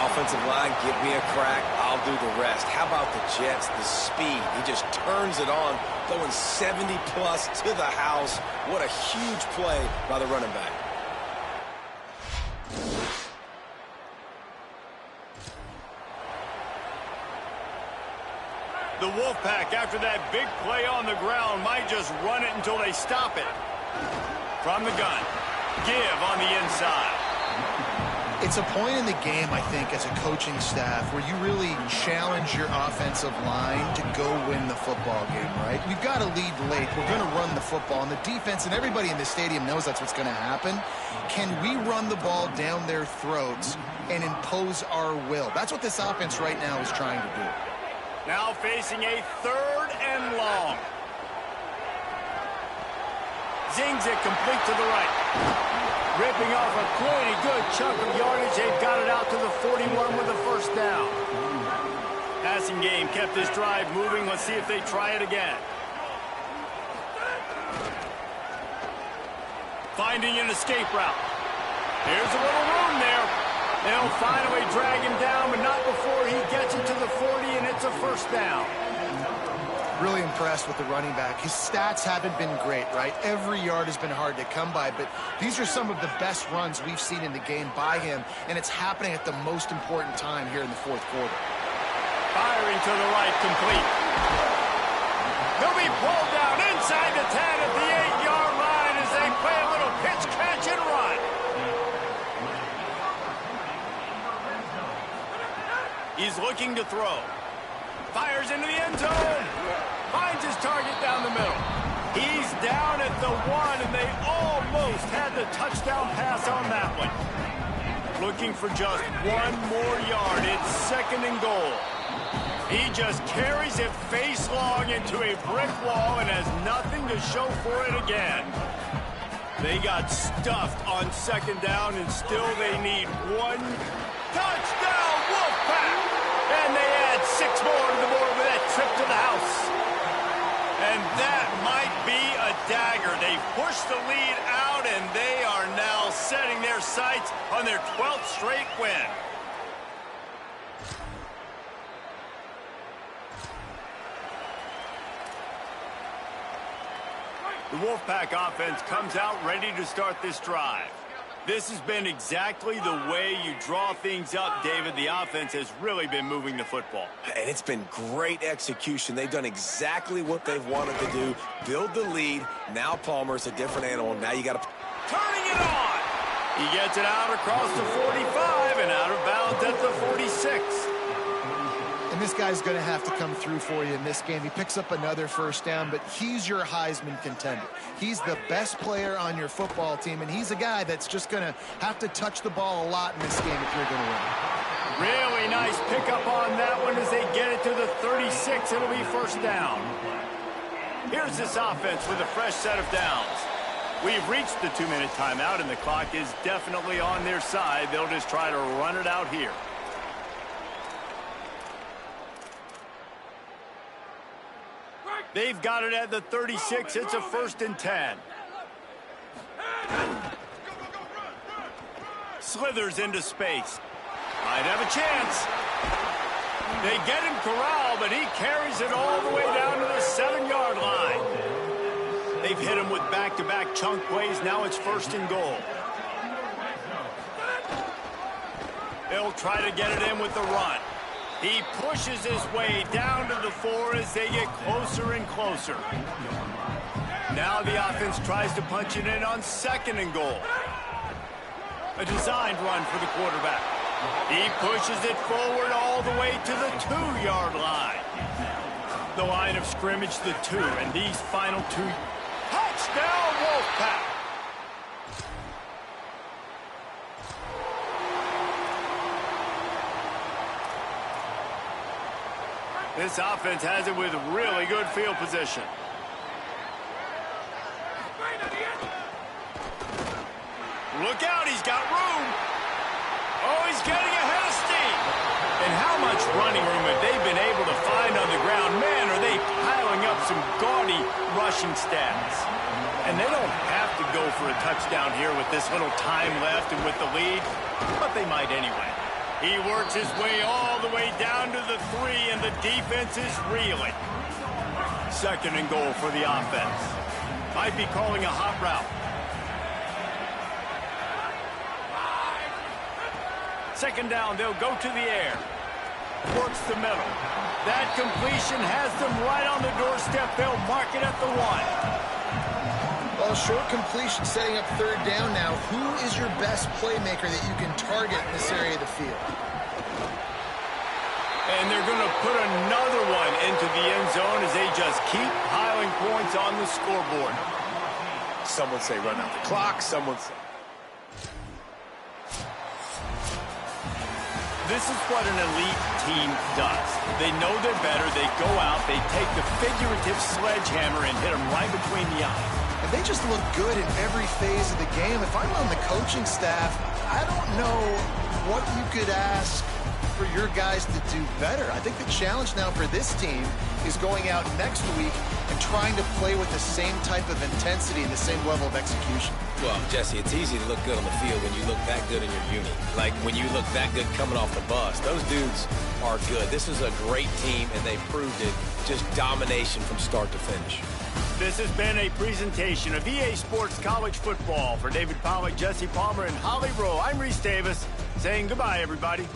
Offensive line, give me a crack. I'll do the rest. How about the Jets, the speed? He just turns it on, going 70-plus to the house. What a huge play by the running back. The Wolfpack, after that big play on the ground, might just run it until they stop it. From the gun, give on the inside. It's a point in the game, I think, as a coaching staff where you really challenge your offensive line to go win the football game, right? We've got to lead late. We're going to run the football. And the defense and everybody in the stadium knows that's what's going to happen. Can we run the ball down their throats and impose our will? That's what this offense right now is trying to do. Now facing a third and long. Zings it complete to the right. Ripping off a pretty good chunk of yardage. They've got it out to the 41 with a first down. Passing game kept this drive moving. Let's see if they try it again. Finding an escape route. There's a little room there. They'll finally drag him down, but not before he gets it to the 40, and it's a first down. Really impressed with the running back. His stats haven't been great, right? Every yard has been hard to come by, but these are some of the best runs we've seen in the game by him, and it's happening at the most important time here in the fourth quarter. Firing to the right, complete. He'll be pulled down inside inside the 10 at the 8-yard line as they play a little pitch, catch, and run. He's looking to throw. Fires into the end zone. Finds his target down the middle. He's down at the 1, and they almost had the touchdown pass on that one. Looking for just 1 more yard. It's 2nd and goal. He just carries it face long into a brick wall and has nothing to show for it again. They got stuffed on 2nd down, and still they need 1 touchdown, Wolfpack! And they add 6 more to the board with that trip to the house. And that might be a dagger. They push the lead out, and they are now setting their sights on their 12th straight win. The Wolfpack offense comes out ready to start this drive. This has been exactly the way you draw things up, David. The offense has really been moving the football. And it's been great execution. They've done exactly what they've wanted to do. Build the lead. Now Palmer's a different animal. Now you got to... Turning it on! He gets it out across the 45 and out of bounds at the 46. And this guy's going to have to come through for you in this game. He picks up another 1st down, but he's your Heisman contender. He's the best player on your football team, and he's a guy that's just going to have to touch the ball a lot in this game if you're going to win. Really nice pickup on that one as they get it to the 36. It'll be 1st down. Here's this offense with a fresh set of downs. We've reached the 2-minute timeout, and the clock is definitely on their side. They'll just try to run it out here. They've got it at the 36. It's a 1st and 10. Slithers into space. Might have a chance. They get him corralled, but he carries it all the way down to the 7-yard line. They've hit him with back-to-back chunk plays. Now it's 1st and goal. They'll try to get it in with the run. He pushes his way down to the 4 as they get closer and closer. Now the offense tries to punch it in on 2nd and goal. A designed run for the quarterback. He pushes it forward all the way to the 2-yard line. The line of scrimmage, the 2, and these final 2. Touchdown, Wolfpack! This offense has it with really good field position. Look out, he's got room. Oh, he's getting ahead of steam. And how much running room have they been able to find on the ground? Man, are they piling up some gaudy rushing stats. And they don't have to go for a touchdown here with this little time left and with the lead, but they might anyway. He works his way all the way down to the 3, and the defense is reeling. 2nd and goal for the offense. Might be calling a hot route. 2nd down, they'll go to the air. Works the middle. That completion has them right on the doorstep. They'll mark it at the 1. Well, short completion setting up 3rd down now. Who is your best playmaker that you can target in this area of the field? And they're going to put another one into the end zone as they just keep piling points on the scoreboard. Some would say run out the clock. Some would say... This is what an elite team does. They know they're better. They go out. They take the figurative sledgehammer and hit them right between the eyes. And they just look good in every phase of the game. If I'm on the coaching staff, I don't know what you could ask for your guys to do better. I think the challenge now for this team is going out next week and trying to play with the same type of intensity and the same level of execution. Well, Jesse, it's easy to look good on the field when you look that good in your uni. Like when you look that good coming off the bus. Those dudes are good. This is a great team, and they proved it. Just domination from start to finish. This has been a presentation of EA Sports College Football. For David Pollack, Jesse Palmer, and Holly Rowe, I'm Reese Davis saying goodbye, everybody.